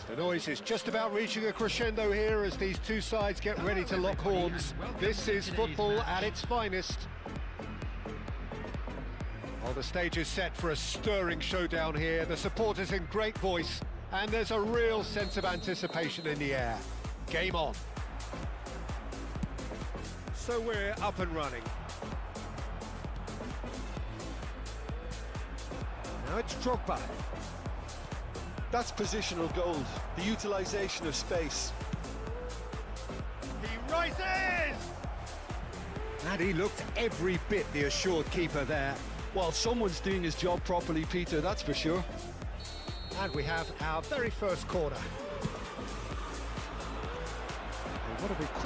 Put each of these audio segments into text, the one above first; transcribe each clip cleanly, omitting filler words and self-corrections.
The noise is just about reaching a crescendo here as these two sides get ready to lock horns. This is football at its finest. Well, the stage is set for a stirring showdown here. The supporters in great voice, and there's a real sense of anticipation in the air. Game on. So we're up and running. Now it's Drogba. That's positional gold, the utilisation of space. He rises! And he looked every bit the assured keeper there. Well, someone's doing his job properly, Peter, that's for sure. And we have our very first corner.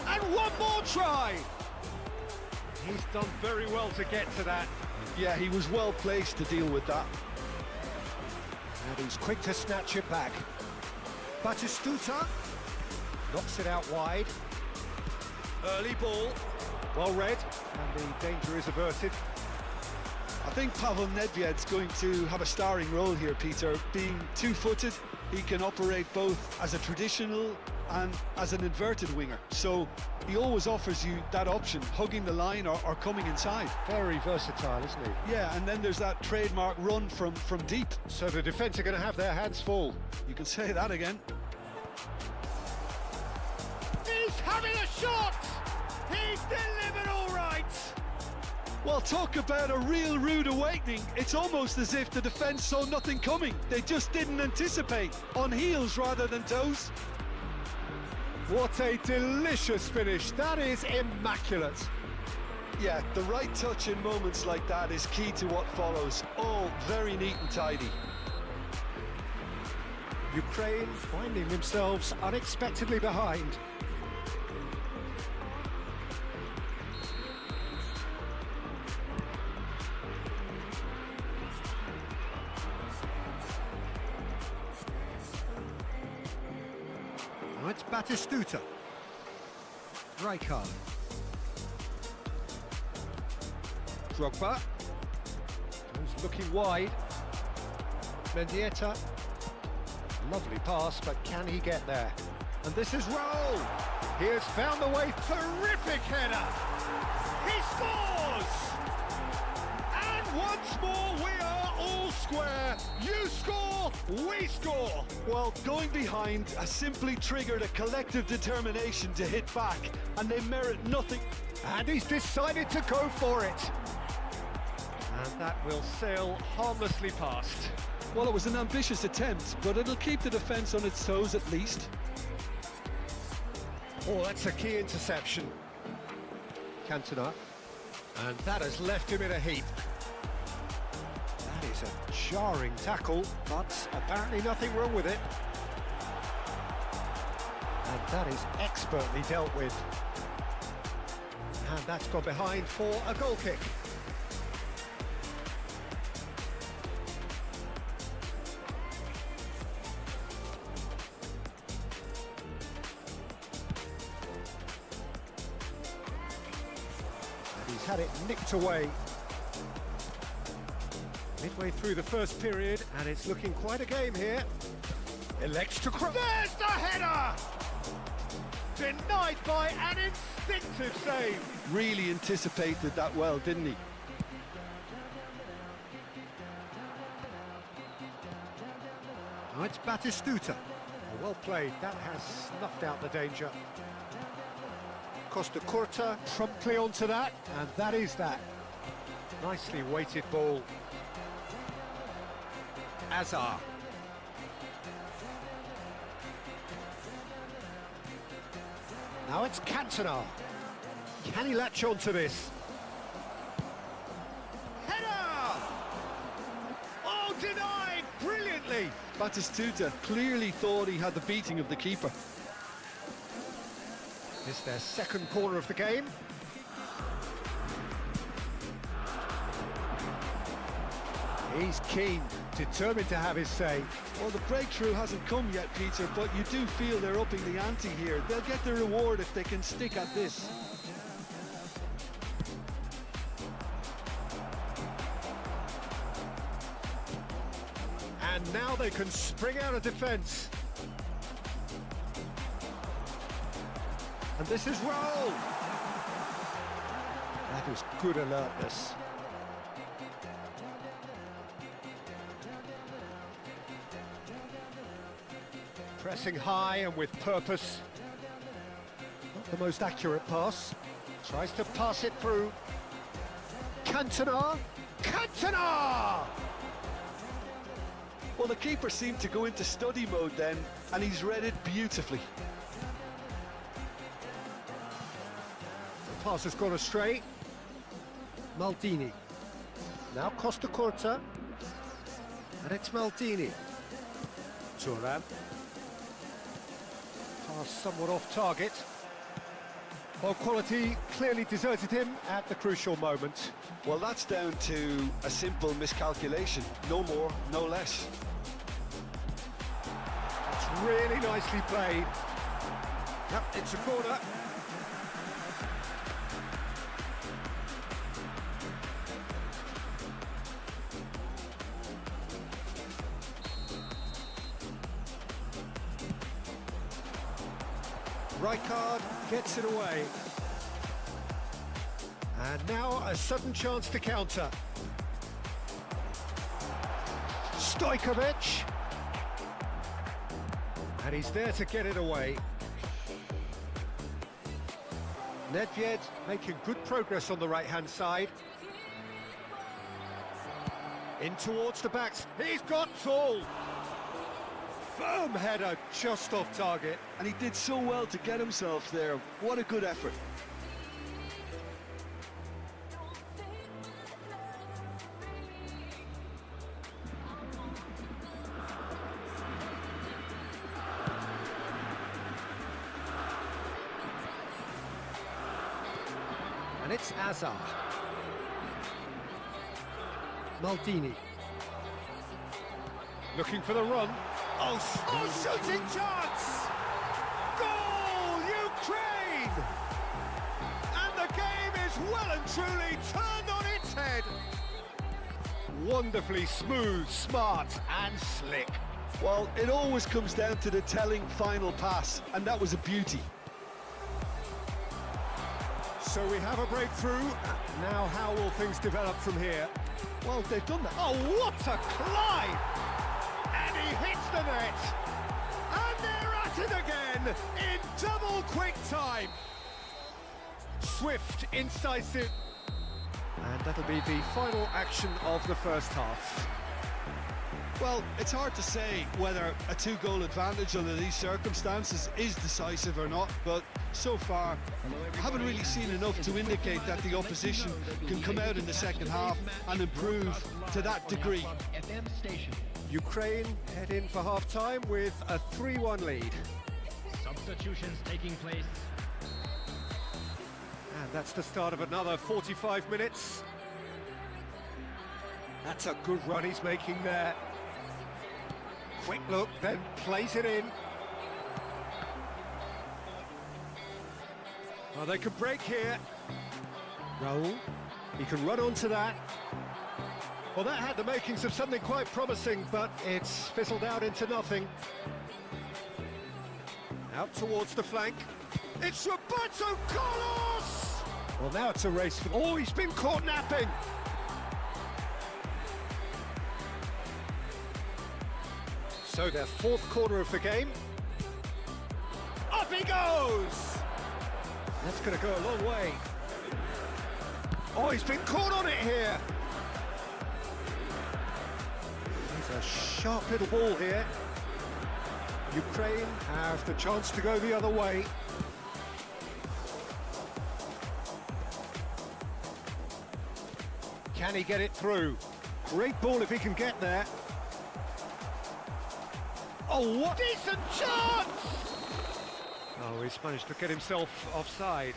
And one more try! He's done very well to get to that. Yeah, he was well placed to deal with that. And he's quick to snatch it back. Batistuta knocks it out wide. Early ball, well read, and the danger is averted. I think Pavel Nedved's going to have a starring role here, Peter. Being two-footed, he can operate both as a traditional and as an inverted winger. So he always offers you that option, hugging the line or coming inside. Very versatile, isn't he? Yeah, and then there's that trademark run from deep. So the defence are going to have their hands full. You can say that again. He's having a shot! He's delivered all right! Well, talk about a real rude awakening. It's almost as if the defence saw nothing coming. They just didn't anticipate, on heels rather than toes. What a delicious finish. That is immaculate. Yeah, the right touch in moments like that is key to what follows. All very neat and tidy. Ukraine finding themselves unexpectedly behind. Now it's Batistuta. Rijkaard. Drogba. Who's looking wide. Mendieta. Lovely pass, but can he get there? And this is Raul. He has found the way. Terrific header. He scores! And once more we are all square. You score, we score. Well, going behind has simply triggered a collective determination to hit back, and they merit nothing. And he's decided to go for it. And that will sail harmlessly past. Well, it was an ambitious attempt, but it'll keep the defence on its toes at least. Oh, that's a key interception. Cantona. And that has left him in a heap. That is a jarring tackle, but apparently nothing wrong with it. And that is expertly dealt with. And that's gone behind for a goal kick. He's had it nicked away. Midway through the first period, and it's looking quite a game here. Elects to cross. There's the header! Denied by an instinctive save. Really anticipated that well, didn't he? Now it's Batistuta. Well played, that has snuffed out the danger. Costa Curta promptly onto that, and that is that. Nicely weighted ball. Azar. Now it's Cantona. Can he latch onto this? Header! Oh, denied brilliantly. Batistuta clearly thought he had the beating of the keeper. It's their second corner of the game. He's keen, determined to have his say. Well, the breakthrough hasn't come yet, Peter, but you do feel they're upping the ante here. They'll get the reward if they can stick at this. And now they can spring out of defence. And this is roll. That is good alertness. Pressing high and with purpose. Not the most accurate pass. Tries to pass it through. Cantona! Cantona! Well, the keeper seemed to go into study mode then, and he's read it beautifully. The pass has gone astray. Maldini. Now Costa Corta. And it's Maldini. Thuram. Pass somewhat off target. Well, quality clearly deserted him at the crucial moment. Well, that's down to a simple miscalculation. No more, no less. It's really nicely played. Yep, it's a corner. Rijkaard gets it away. And now a sudden chance to counter. Stojkovic. And he's there to get it away. Nedved making good progress on the right-hand side. In towards the backs. He's got tall. Firm header just off target. And he did so well to get himself there. What a good effort. And it's Hazard. Maldini. Looking for the run. Oh, shooting chance! Goal, Ukraine! And the game is well and truly turned on its head. Wonderfully smooth, smart and slick. Well, it always comes down to the telling final pass, and that was a beauty. So we have a breakthrough. Now how will things develop from here? Well, they've done that. Oh, what a climb! And he hits the net! And they're at it again in double quick time! Swift, incisive. And that'll be the final action of the first half. Well, it's hard to say whether a two-goal advantage under these circumstances is decisive or not, but so far, I haven't really seen enough to indicate that the opposition can come out in the second half and improve to that degree. Ukraine head in for half-time with a 3-1 lead. Substitutions taking place. And that's the start of another 45 minutes. That's a good run he's making there. Quick look, then plays it in. Oh, they can break here. Raul, he can run onto that. Well, that had the makings of something quite promising, but it's fizzled out into nothing. Out towards the flank. It's Roberto Carlos! Well, now it's a race for... Oh, he's been caught napping! So their fourth corner of the game. Up he goes! That's going to go a long way. Oh, he's been caught on it here. He's a sharp little ball here. Ukraine have the chance to go the other way. Can he get it through? Great ball if he can get there. Oh, what decent chance! Oh, he's managed to get himself offside.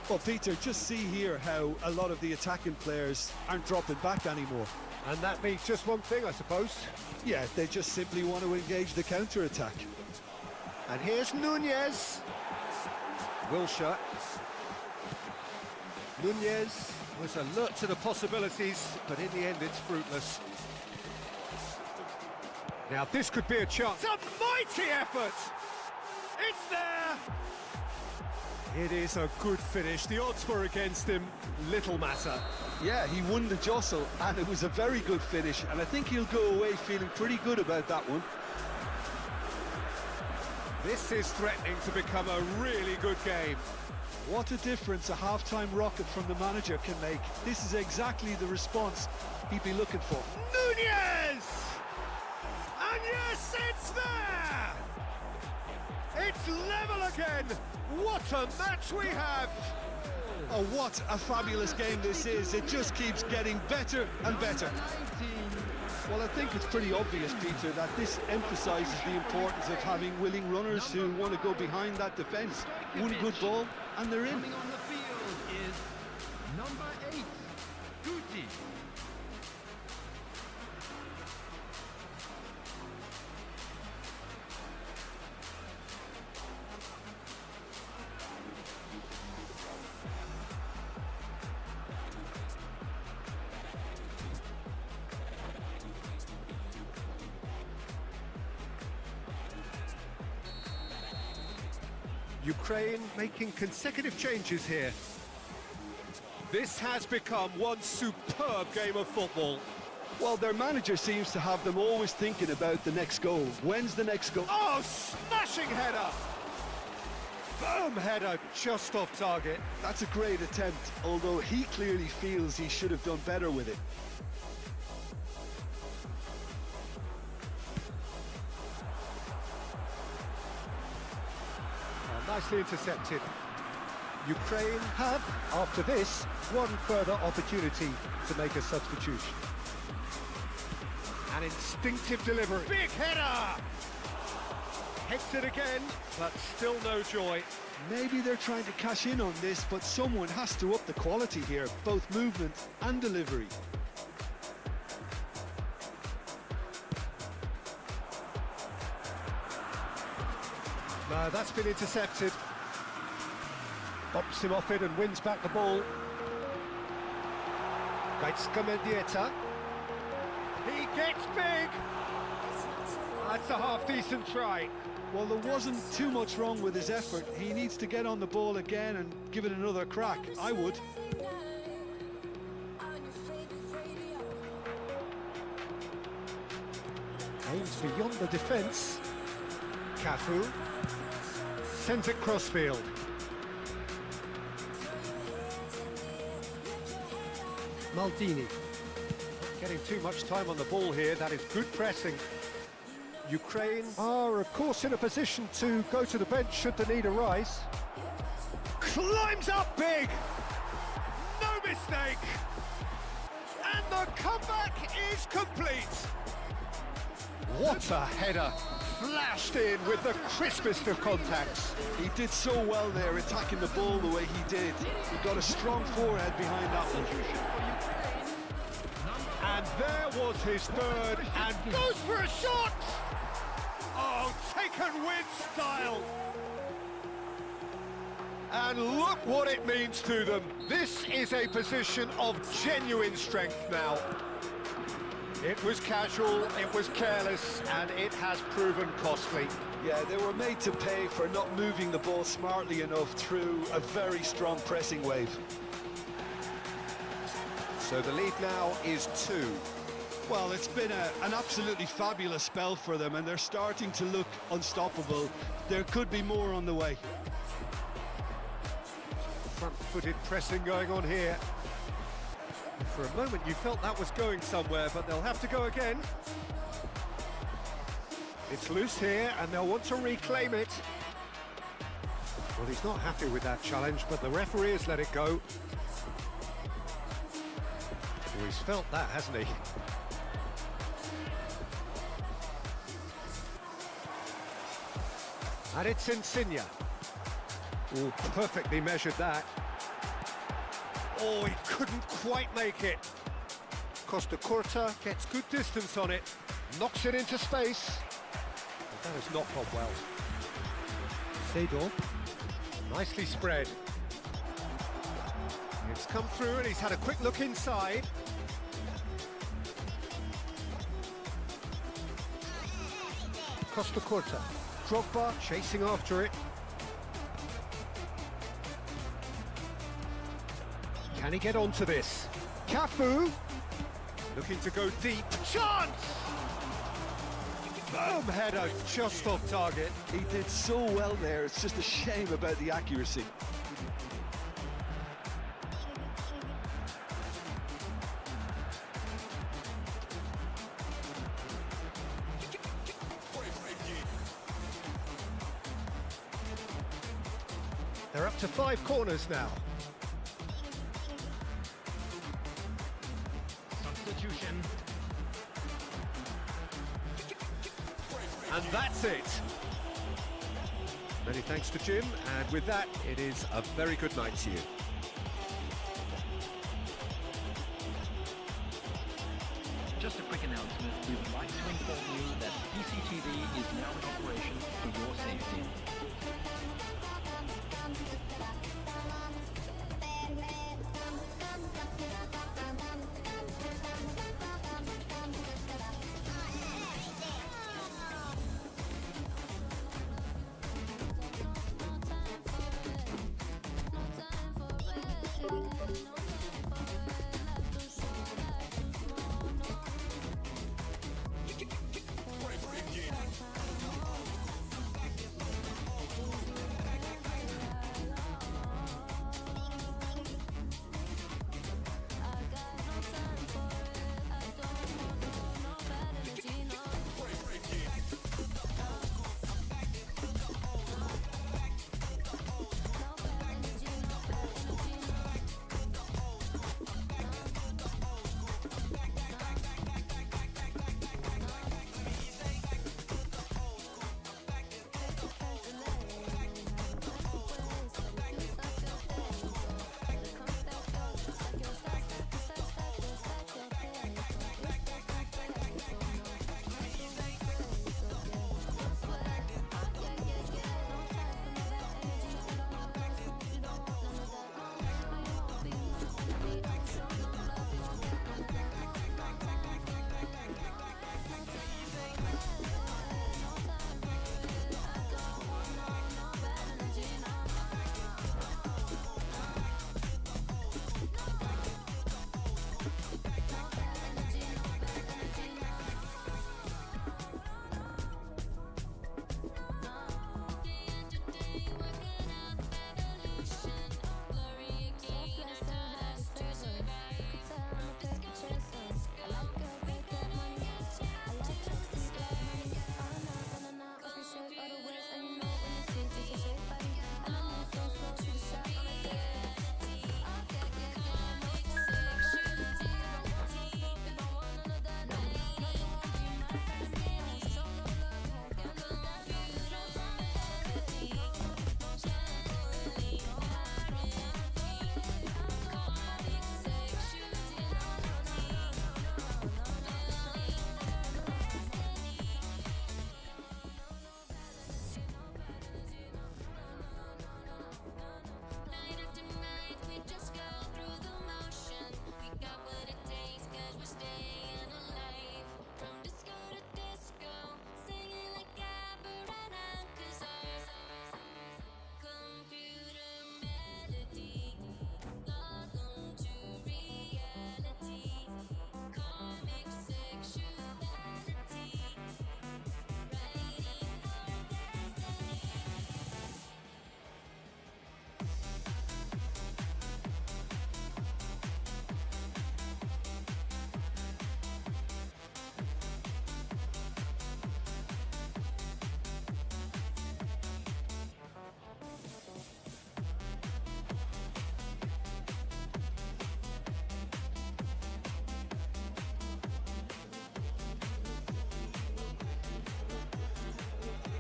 Well, Peter, just see here how a lot of the attacking players aren't dropping back anymore. And that means just one thing, I suppose. Yeah, they just simply want to engage the counter-attack. And here's Nunez. Wilshere. Nunez was alert to the possibilities, but in the end it's fruitless. Now this could be a chance. A mighty effort! It's there! It is a good finish. The odds were against him. Little matter. Yeah, he won the jostle, and it was a very good finish, and I think he'll go away feeling pretty good about that one. This is threatening to become a really good game. What a difference a half-time rocket from the manager can make. This is exactly the response he'd be looking for. Nunez! And yes, it's there! It's level again! What a match we have! Oh, what a fabulous game this is. It just keeps getting better and better. Well, I think it's pretty obvious, Peter, that this emphasises the importance of having willing runners who want to go behind that defence. One good ball, and they're in. Coming on the field is number 8, Guti. Ukraine making consecutive changes here. This has become one superb game of football. Well, their manager seems to have them always thinking about the next goal. When's the next goal? Oh, smashing header! Firm header, just off target. That's a great attempt, although he clearly feels he should have done better with it. Nicely intercepted. Ukraine have, after this, one further opportunity to make a substitution. An instinctive delivery. Big header! Hits it again, but still no joy. Maybe they're trying to cash in on this, but someone has to up the quality here, both movement and delivery. No, that's been intercepted. Bops him off it and wins back the ball. Mendieta. He gets big! That's a half-decent try. Well, there wasn't too much wrong with his effort. He needs to get on the ball again and give it another crack. I would. Aims beyond the defence. Cafu sends it crossfield. Maldini getting too much time on the ball here. That is good pressing. Ukraine are, of course, in a position to go to the bench should the need arise. Climbs up big! No mistake! And the comeback is complete! What a header! Flashed in with the crispest of contacts. He did so well there, attacking the ball the way he did. He got a strong forehead behind that one. And there was his third, and goes for a shot! Oh, taken with style! And look what it means to them. This is a position of genuine strength now. It was casual, it was careless, and it has proven costly. Yeah, they were made to pay for not moving the ball smartly enough through a very strong pressing wave. So the lead now is 2. Well, it's been an absolutely fabulous spell for them, and they're starting to look unstoppable. There could be more on the way. Front-footed pressing going on here. For a moment you felt that was going somewhere, but they'll have to go again. It's loose here, and they'll want to reclaim it. Well, he's not happy with that challenge, but the referee has let it go. Oh, he's felt that, hasn't he? And it's Insigne. Oh, perfectly measured that. Oh, he couldn't quite make it. Costa Curta gets good distance on it, knocks it into space. But that has not gone well. Seedorf, nicely spread. It's come through and he's had a quick look inside. Costa Curta, Drogba chasing after it. Can he get onto this? Cafu, looking to go deep. Chance! Boom, header just off target. He did so well there, it's just a shame about the accuracy. They're up to 5 corners now. Substitution. And that's it. Many thanks to Jim, and with that, it is a very good night to you. Just a quick announcement. We would like to inform you that CCTV is now in operation for your safety.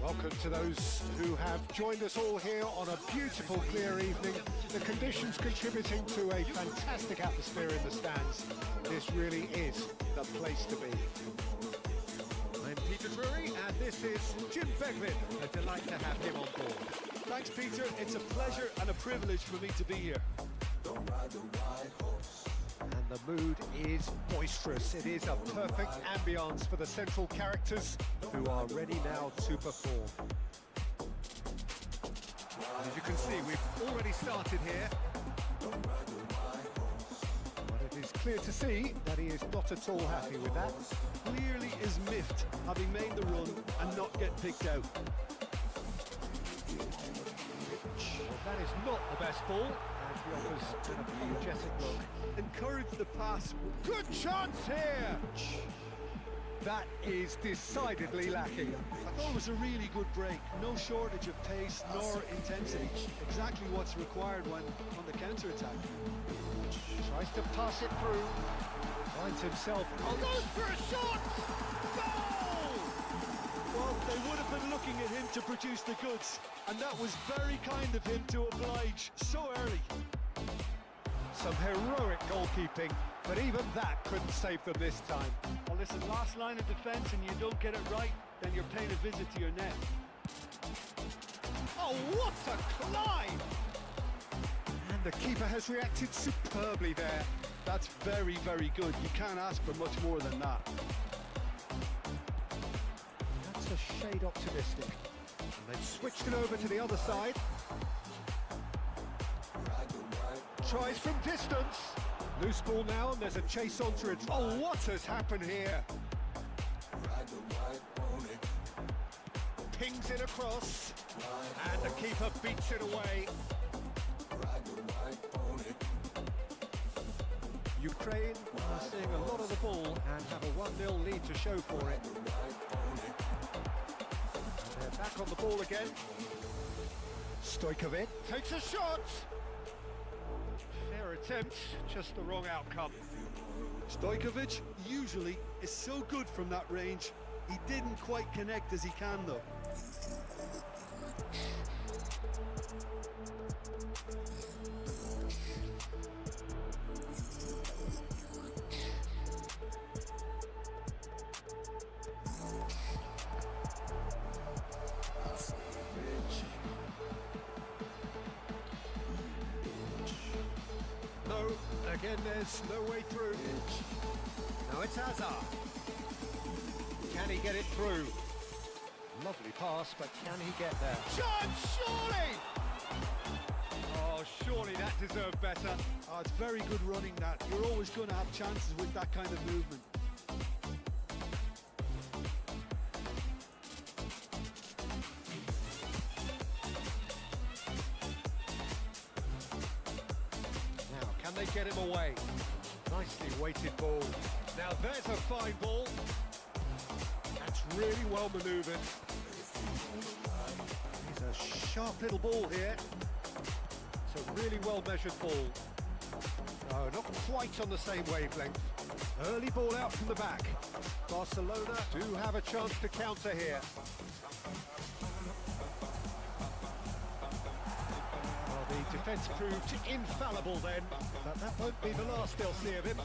Welcome to those who have joined us all here on a beautiful, clear evening. The conditions contributing to a fantastic atmosphere in the stands. This really is the place to be. I'm Peter Drury, and this is Jim Beglin. A delight to have him on board. Thanks, Peter. It's a pleasure and a privilege for me to be here. And the mood is boisterous. It is a perfect ambience for the central characters who are ready now to perform. As you can see, we've already started here. But it is clear to see that he is not at all happy with that. Clearly is miffed, having made the run and not get picked out. Well, that is not the best ball, and he offers an apologetic look. Encourage the pass. Good chance here! That is decidedly lacking. I thought it was a really good break. No shortage of pace nor intensity. Exactly what's required when on the counter-attack. Tries to pass it through. Finds himself. Oh, goes for a shot! Goal! Well, they would have been looking at him to produce the goods, and that was very kind of him to oblige so early. Some heroic goalkeeping, but even that couldn't save them this time. Well, listen, last line of defence and you don't get it right, then you're paying a visit to your net. Oh, what a climb! And the keeper has reacted superbly there. That's very, very good. You can't ask for much more than that. That's a shade optimistic. And they've switched it over to the other side. Tries from distance. Loose ball now, and there's a chase onto it. Oh, what has happened here? Pings it across, and the keeper beats it away. Ukraine are seeing a lot of the ball and have a 1-0 lead to show for it. And they're back on the ball again. Stojkovic takes a shot. Fair attempt, just the wrong outcome. Stojkovic usually is so good from that range. He didn't quite connect as he can, though. No, again there's no way through. Now it's Hazard. Can he get it through? Lovely pass, but can he get there? Chance, surely! Oh, surely that deserved better. Oh, it's very good running, that. You're always going to have chances with that kind of movement. Now, can they get him away? Nicely weighted ball. Now there's a fine ball. That's really well manoeuvred. He's a sharp little ball here. It's a really well measured ball. No, not quite on the same wavelength. Early ball out from the back. Barcelona do have a chance to counter here. Well, the defence proved infallible then, but that won't be the last they'll see of him.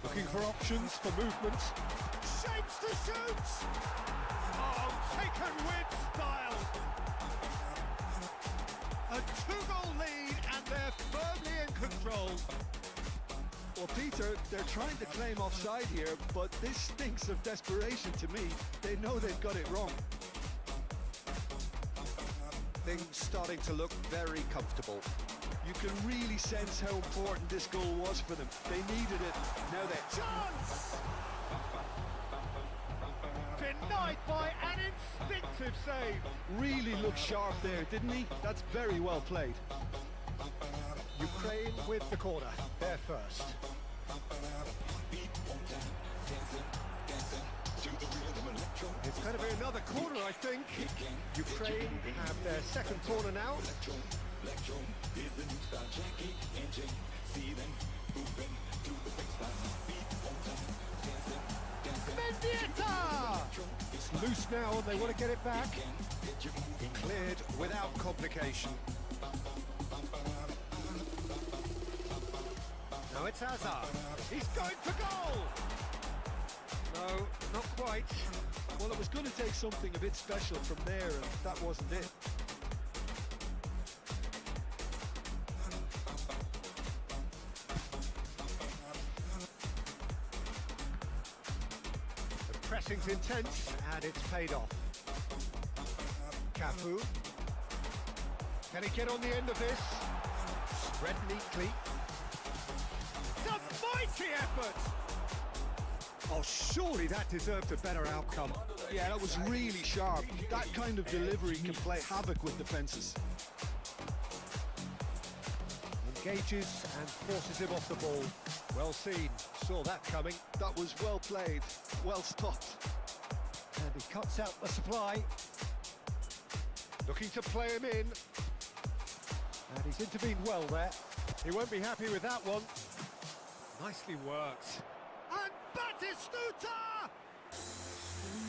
Looking for options for movement. Shapes to shoot! Oh, taken with style! A 2-goal lead, and they're firmly in control. Well, Peter, they're trying to claim offside here, but this stinks of desperation to me. They know they've got it wrong. Things starting to look very comfortable. You can really sense how important this goal was for them. They needed it. Now they're... Chance! Denied by an instinctive save. Really looked sharp there, didn't he? That's very well played. Ukraine with the corner. They're first. It's going to be another corner, I think. Ukraine have their second corner now. Mendieta! It's loose now and they want to get it back. Cleared without complication. Now it's Hazard. He's going for goal! No, not quite. Well, it was going to take something a bit special from there, and that wasn't it. The pressing's intense, and it's paid off. Cafu. Can he get on the end of this? Spread neatly. It's a mighty effort! Oh, surely that deserved a better outcome. Yeah, that was really sharp. That kind of delivery can play havoc with defences. Engages and forces him off the ball. Well seen, saw that coming. That was well played, well stopped. And he cuts out the supply. Looking to play him in. And he's intervened well there. He won't be happy with that one. Nicely worked. And Batistuta!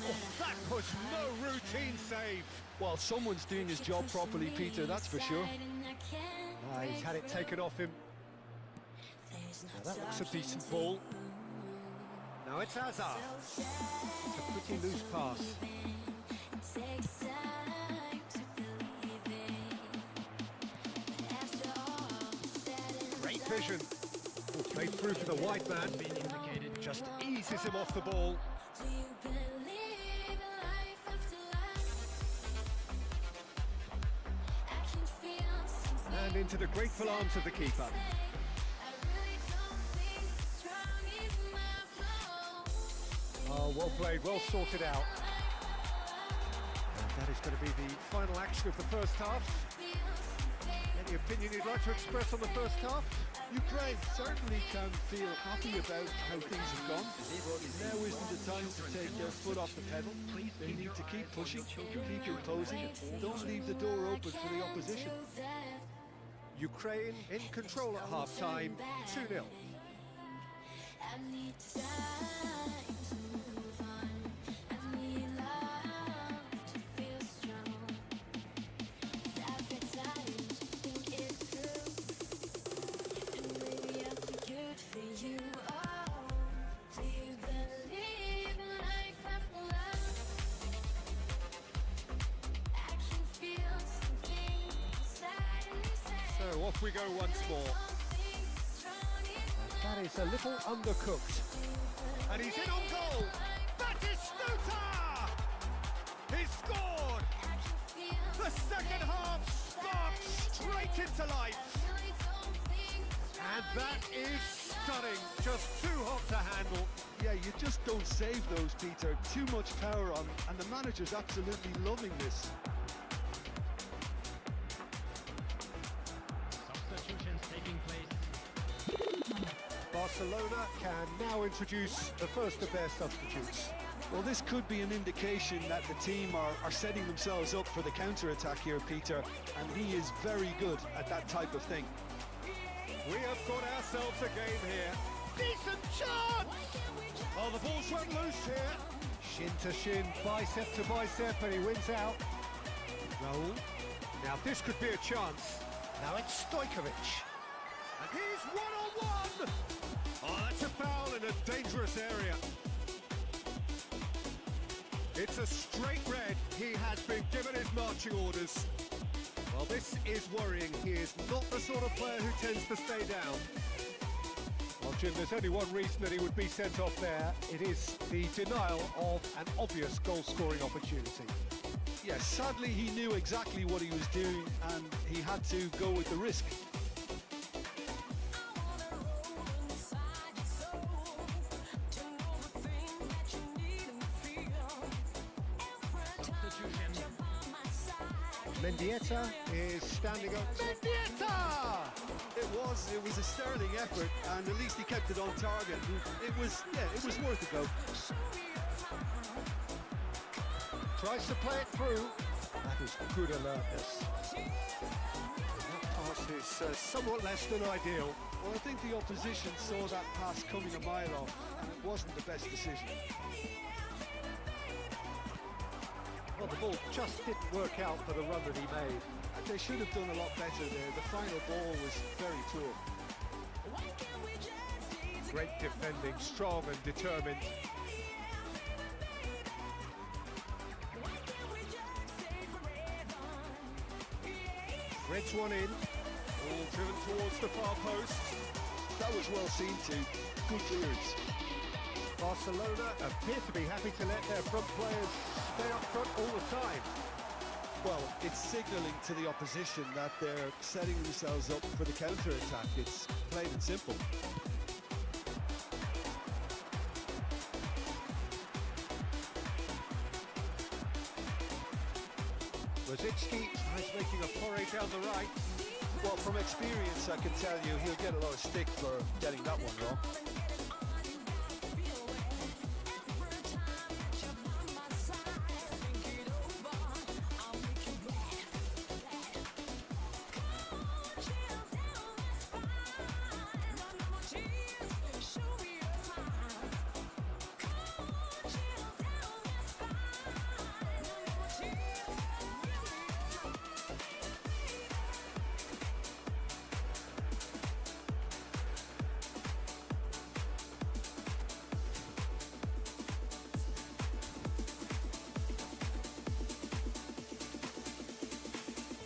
Oh, that was no routine save. Well, someone's doing his job properly, Peter, that's for sure. He's had it taken off him. Now that looks a decent ball. Now it's Hazard. It's a pretty loose pass. Great vision. Played through for the wide man. Just eases him off the ball. And into the grateful arms of the keeper. Oh, well played, well sorted out. And that is going to be the final action of the first half. Any opinion you'd like to express on the first half? Ukraine certainly can feel happy about how things have gone. Now isn't the time to take their foot off the pedal. They need to keep pushing, keep imposing. Don't leave the door open for the opposition. Ukraine in control at half-time, 2-0. So off we go once more. That is a little undercooked. And he's in on goal! Batistuta! He's scored! The second half sparked straight into life. And that is stunning. Just too hot to handle. Yeah, you just don't save those, Peter. Too much power on, and the manager's absolutely loving this. Substitutions taking place. Barcelona can now introduce the first of their substitutes. Well, this could be an indication that the team are setting themselves up for the counter-attack here, Peter, and he is very good at that type of thing. We have got ourselves a game here. Decent chance! Oh, the ball's run loose here. Shin to shin, bicep to bicep, and he wins out. Raul. Now this could be a chance. Now it's Stojkovic. And he's one-on-one! Oh, that's a foul in a dangerous area. It's a straight red. He has been given his marching orders. Well, this is worrying. He is not the sort of player who tends to stay down. Well, Jim, there's only one reason that he would be sent off there. It is the denial of an obvious goal-scoring opportunity. Yes, sadly he knew exactly what he was doing and he had to go with the risk. Mendieta is standing up. Mendieta! It was a sterling effort, and at least he kept it on target. It was worth a go. Tries to play it through. That is good alertness. That pass is somewhat less than ideal. Well, I think the opposition saw that pass coming a mile off, and it wasn't the best decision. Well, the ball just didn't work out for the run that he made. They should have done a lot better there. The final ball was very poor. Great defending, strong and determined. Reds one in, all driven towards the far post. That was well seen too. Good clearance. Barcelona appear to be happy to let their front players stay up front all the time. Well, it's signalling to the opposition that they're setting themselves up for the counter-attack. It's plain and simple. Rosicki tries making a foray down the right. Well, from experience, I can tell you he'll get a lot of stick for getting that one wrong.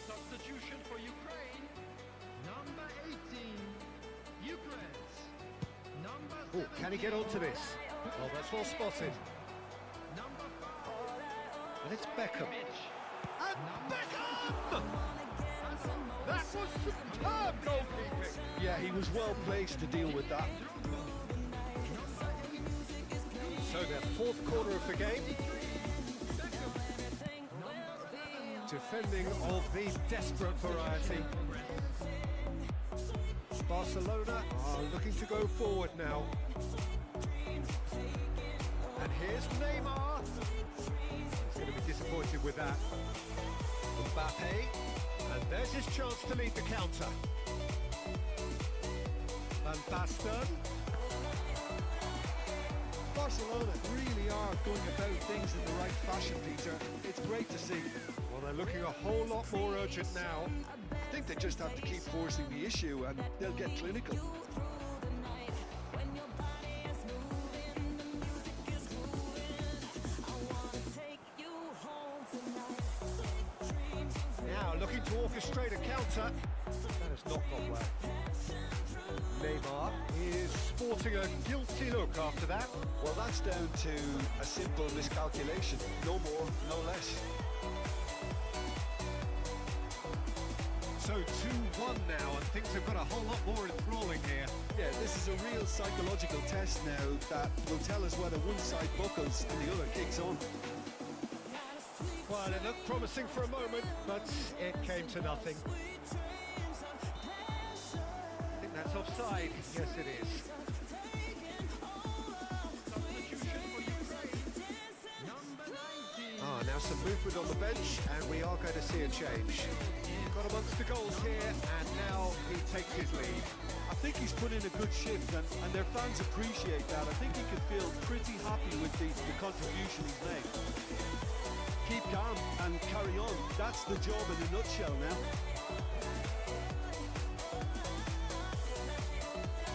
Substitution for Ukraine. Number 18, Ukraine. Number Oh, 17, can he get onto this? Oh, that's well spotted. Number 5, And it's Beckham. Mitch. And Beckham! That was superb goalkeeping. Yeah, he was well placed to deal with that. So their fourth quarter of the game. Defending of the desperate variety. Barcelona are looking to go forward now. And here's Neymar. He's going to be disappointed with that. Mbappe. And there's his chance to lead the counter. Van Basten. Barcelona really are going about things in the right fashion, Peter. It's great to see. Well, they're looking a whole lot more urgent now. I think they just have to keep forcing the issue and they'll get clinical. Now looking to orchestrate a counter. That has not gone well. Neymar is sporting a guilty look after that. Well, that's down to a simple miscalculation. No more, no less. So 2-1 now, and things have got a whole lot more enthralling here. Yeah, this is a real psychological test now that will tell us whether one side buckles and the other kicks on. Well, it looked promising for a moment, but it came to nothing. I think that's offside. Yes, it is. Substitution for Ukraine. Number 19. Now some movement on the bench, and we are going to see a change. Got amongst the goals here, and now he takes his lead. I think he's put in a good shift and their fans appreciate that. I think he can feel pretty happy with the contribution he's made. Keep calm and carry on. That's the job in a nutshell now.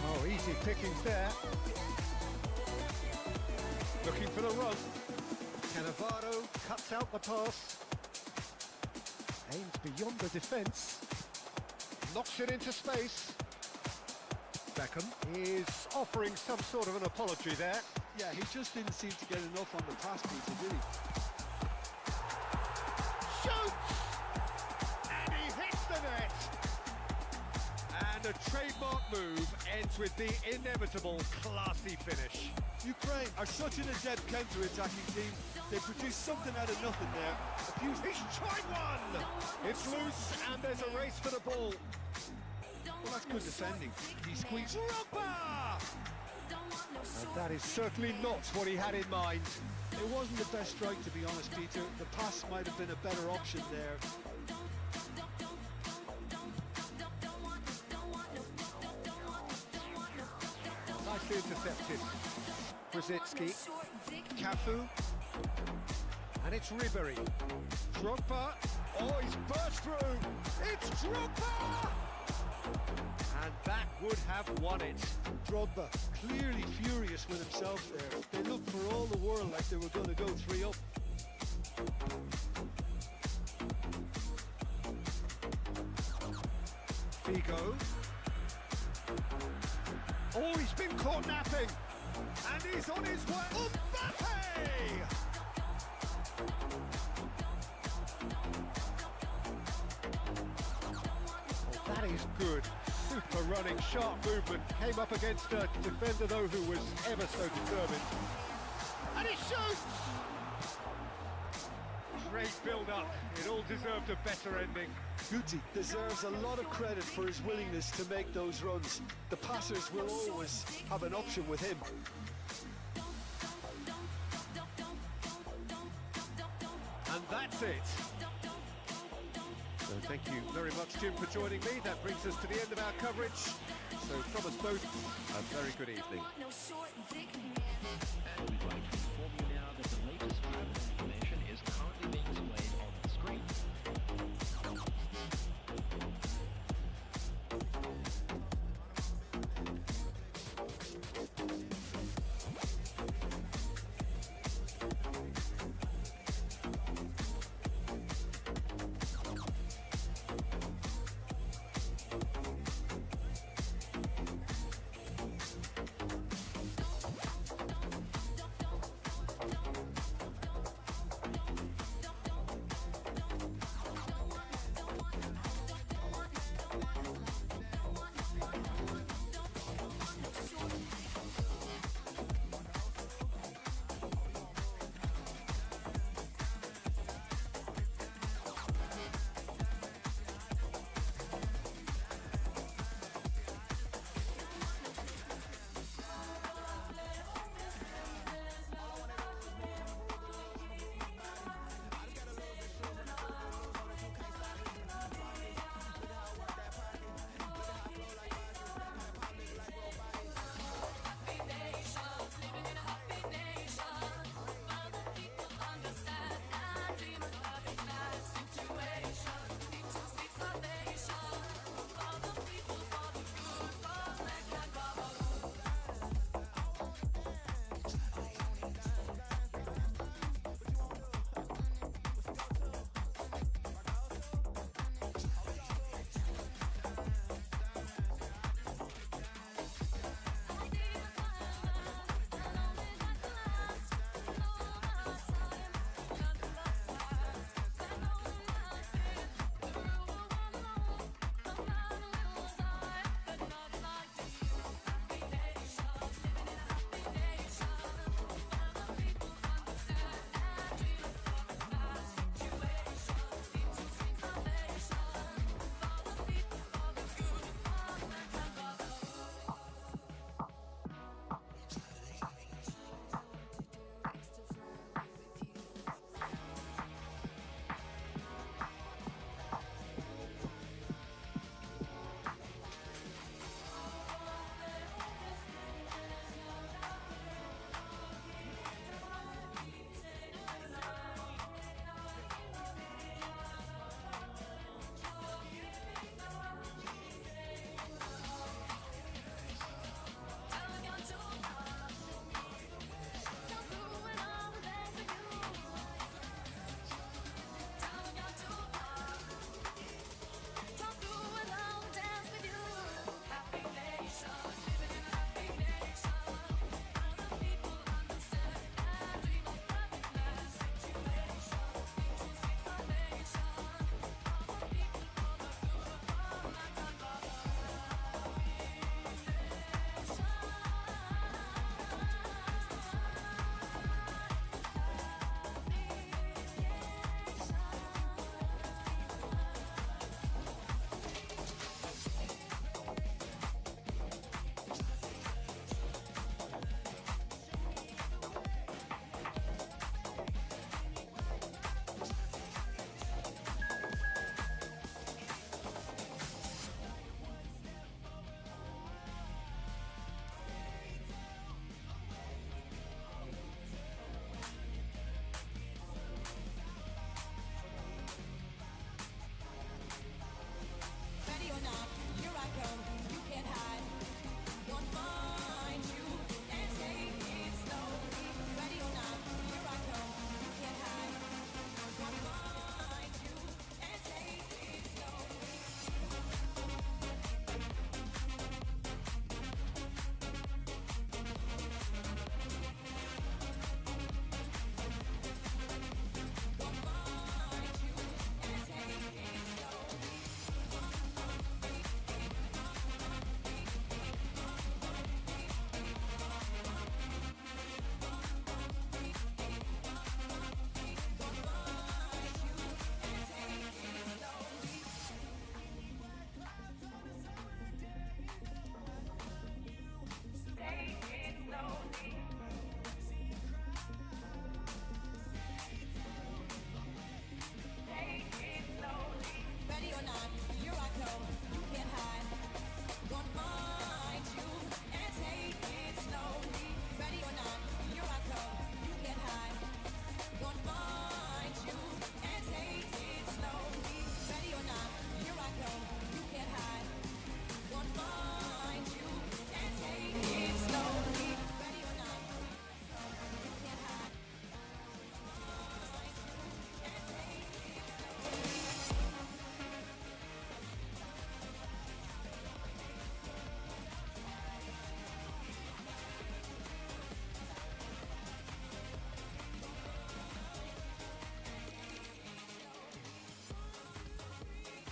Oh, easy pickings there. Looking for the run. Cannavaro cuts out the pass. Aims beyond the defence. Knocks it into space. Beckham is offering some sort of an apology there. Yeah, he just didn't seem to get enough on the pass, Peter, did he? Shoots! And he hits the net! And a trademark move ends with the inevitable classy finish. Ukraine are such an adept counter-attacking team. They produce something out of nothing there. He's tried one! It's loose and there's a race for the ball. Well, that's good defending. He squeezed. Drogba! And that is certainly not what he had in mind. It wasn't the best strike, to be honest, Peter. The pass might have been a better option there. Nicely intercepted. Brzezinski, Cafu, and it's Ribery. Drogba, oh, he's burst through. It's Drogba! And that would have won it. Drogba clearly furious with himself there. They looked for all the world like they were going to go 3 up. Figo. Oh, he's been caught napping. And he's on his way. Mbappe! Oh, that is good. Super running, sharp movement. Came up against a defender, though, who was ever so determined. And he shoots! Great build-up. It all deserved a better ending. Guti deserves a lot of credit for his willingness to make those runs. The passers will always have an option with him. And that's it. So thank you very much, Jim, for joining me. That brings us to the end of our coverage. So from us both, a very good evening. And we'd like to inform you now that the latest travel information is currently being displayed on the screen.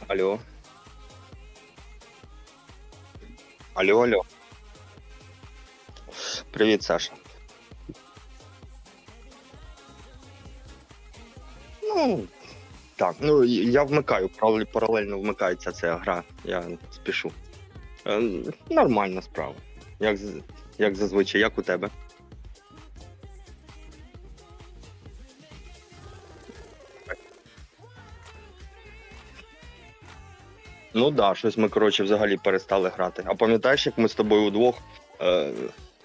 Алло. Алло, алло. Привіт, Саша. Ну, так, ну я вмикаю, паралельно вмикається ця гра, я спішу. Нормальна справа. Як зазвичай, як у тебе? Ну да, щось ми, коротше, взагалі перестали грати. А пам'ятаєш, як ми з тобою удвох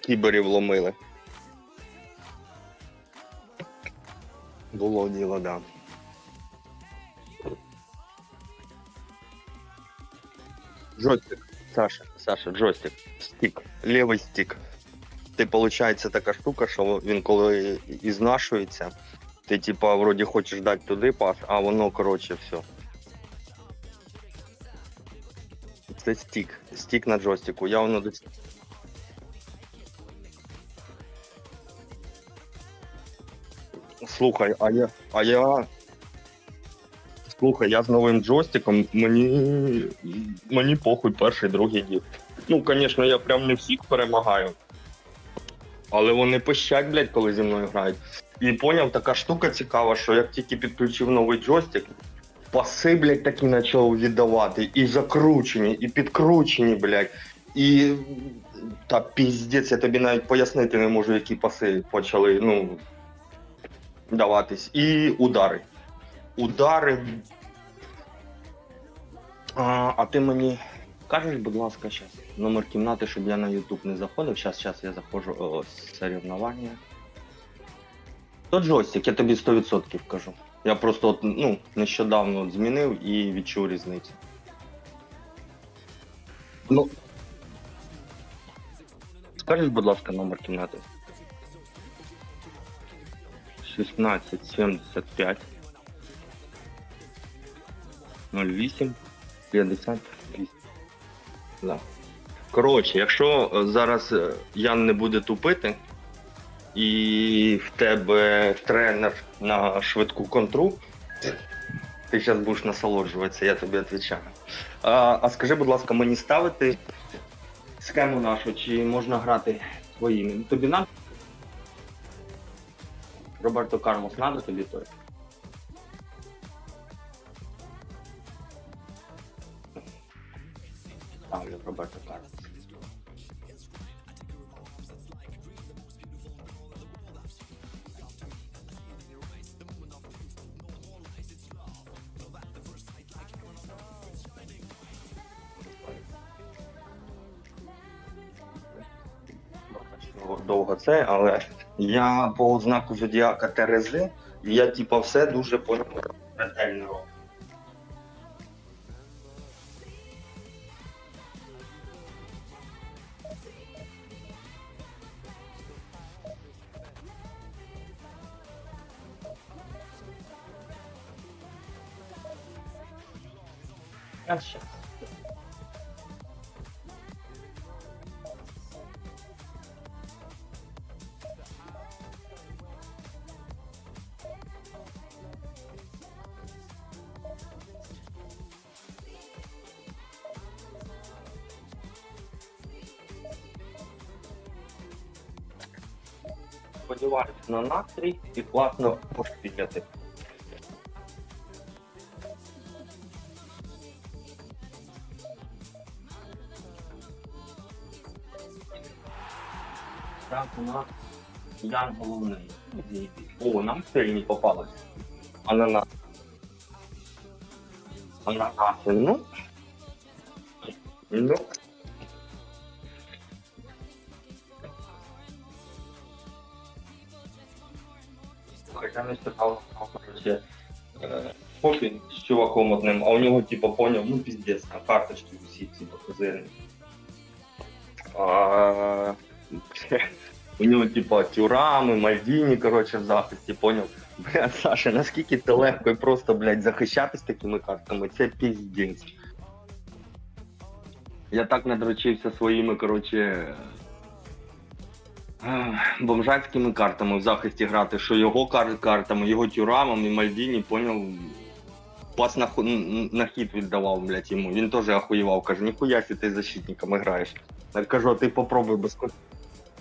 кіберів ломили? Було діло, да. Джойстик, Саша, джойстик, стік, лівий стік. Ти, виходить, така штука, що він коли ізнашується, ти, типа, вроді хочеш дати туди пас, а воно, коротше, все. Це стік на джойстику, я воно десь... Слухай, Слухай, я з новим джойстиком, мені похуй перший, другий дів. Ну, звісно, я прям не всіх перемагаю, але вони пищать, блядь, коли зі мною грають. І поняв, така штука цікава, що як тільки підключив новий джойстик, паси, блядь, такі почав віддавати, і закручені, і підкручені, блядь, і... Та піздець, я тобі навіть пояснити не можу, які паси почали, ну, даватись. І удари. А ти мені кажеш, будь ласка, зараз номер кімнати, щоб я на YouTube не заходив. Зараз я заходжу соревнування. То джойстик, я тобі 100% кажу. Я просто от, ну, нещодавно змінив і відчув різницю. Ну, скажіть, будь ласка, номер кімнати. 1675 08 58. Да. Коротше, якщо зараз Ян не буде тупити і в тебе тренер на швидку контру, ти зараз будеш насолоджуватися, я тобі відповідаю. А скажи, будь ласка, мені ставити схему нашу, чи можна грати своїми? Тобі надо? Роберто Карлос надо тобі той? Ставлю Роберто Карлос. Довго це, але я по знаку зодіака Терези, і я типа все дуже ретельно роблю. А щас. Сподіваюся на настрій і класно пошпіляти. Так, у нас Ян головний. О, нам сильні попались. Ананаси. Ну. Хоча не спитав, короче, попін з чуваком одним, а у нього, типа, поняв, ну, піздець, на карточки усі, типа, козирні. У нього, типа, Тюрами, Мальдіні, короче, в захисті, поняв? Бля, Саша, наскільки ти легко і просто, блядь, захищатись такими картами, це піздець. Я так надрочився своїми, короче, бомжацькими картами в захисті грати, що його картами, його Тюрамом і Мальдіні, поняв, Пас на хід віддавав, блядь, йому. Він теж охуєвав, каже, ніхуя си ти защитником граєш. Я кажу, а ти попробуй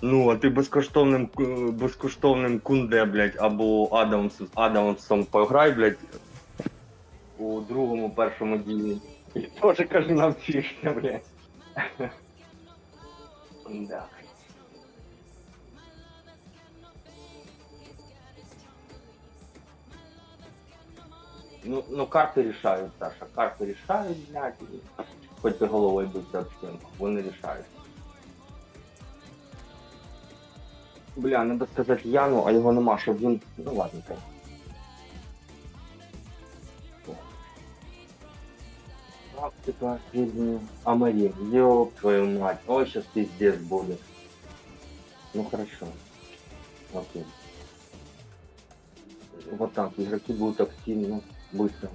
Ну, а ти безкоштовним Кунде, блядь, або Адамсом пограй, блядь, у другому, першому ділі. І теж, каже, навчишся, блядь. Да. Ну, карти рішають, Саша, карти рішають, блядь, і хоч ти головою биться об стінку, вони рішають. Бля, надо сказати Яну, а його нема, щоб він... Ну ладно, так. Практика жизни Амари. Ёб твою мать. Ой, сейчас пиздец будет. Ну хорошо. Окей. Вот так, игроки будут активны, быстро.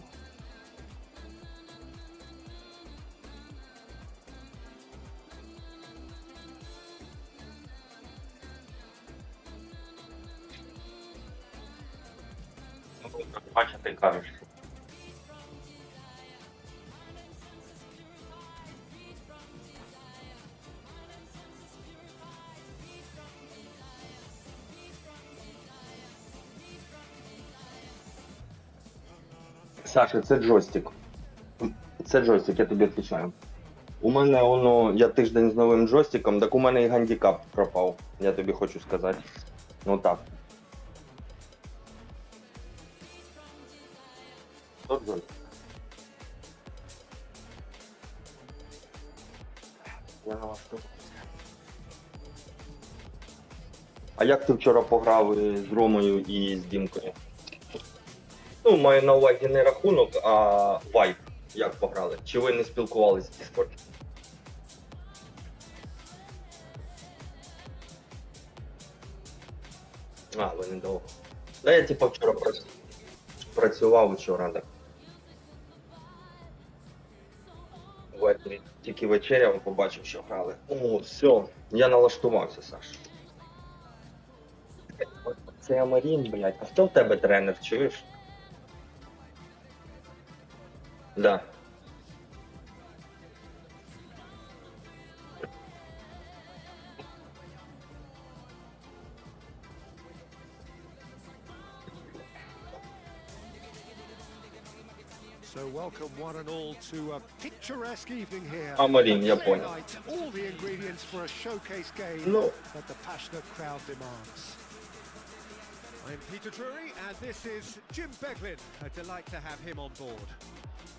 Бачиш, ти кажеш. Саша, це джойстик. Це джойстик, я тобі відповідаю. У мене воно, я тиждень з новим джойстиком, так у мене і гандикап пропав, я тобі хочу сказати. Ну так. Що джойстик? Я налаштовую. А як ти вчора пограв з Ромою і з Дімкою? Ну, маю на увазі не рахунок, а вайб, як пограли. Чи ви не спілкувалися в Discord? А, ви не довго. Да, я типу вчора працював вчора, так. Ввечері тільки вечеряв, побачив, що грали. О, все, я налаштувався, Саш. Це Амарін, блядь. А хто в тебе тренер, чуєш? Да. So welcome one and all to a picturesque evening here. Амарін, я A clear понял. night, all the ingredients for a showcase game Ну, that the passionate crowd demands. I'm Peter Drury and this is Jim Beglin. A delight to have him on board.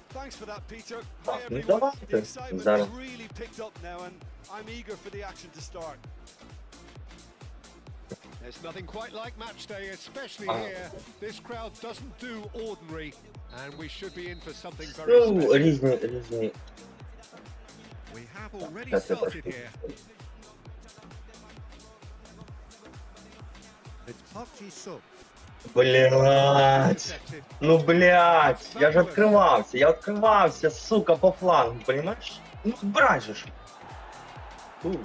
Thanks for that, Peter. Так, Hi, ну everyone. давайте. The excitement Зараз. has really picked up now, and I'm eager for the action to start. There's nothing quite like match day, especially here. This crowd doesn't do ordinary, and we should be in for something very Ну, special. різні. We have already That's it. started here. It's Park Ji-sung. Блять. Ну, блять. Я ж відкривався, сука, по флангу, понимаешь? Ну, брать же ж. Фу, блядь.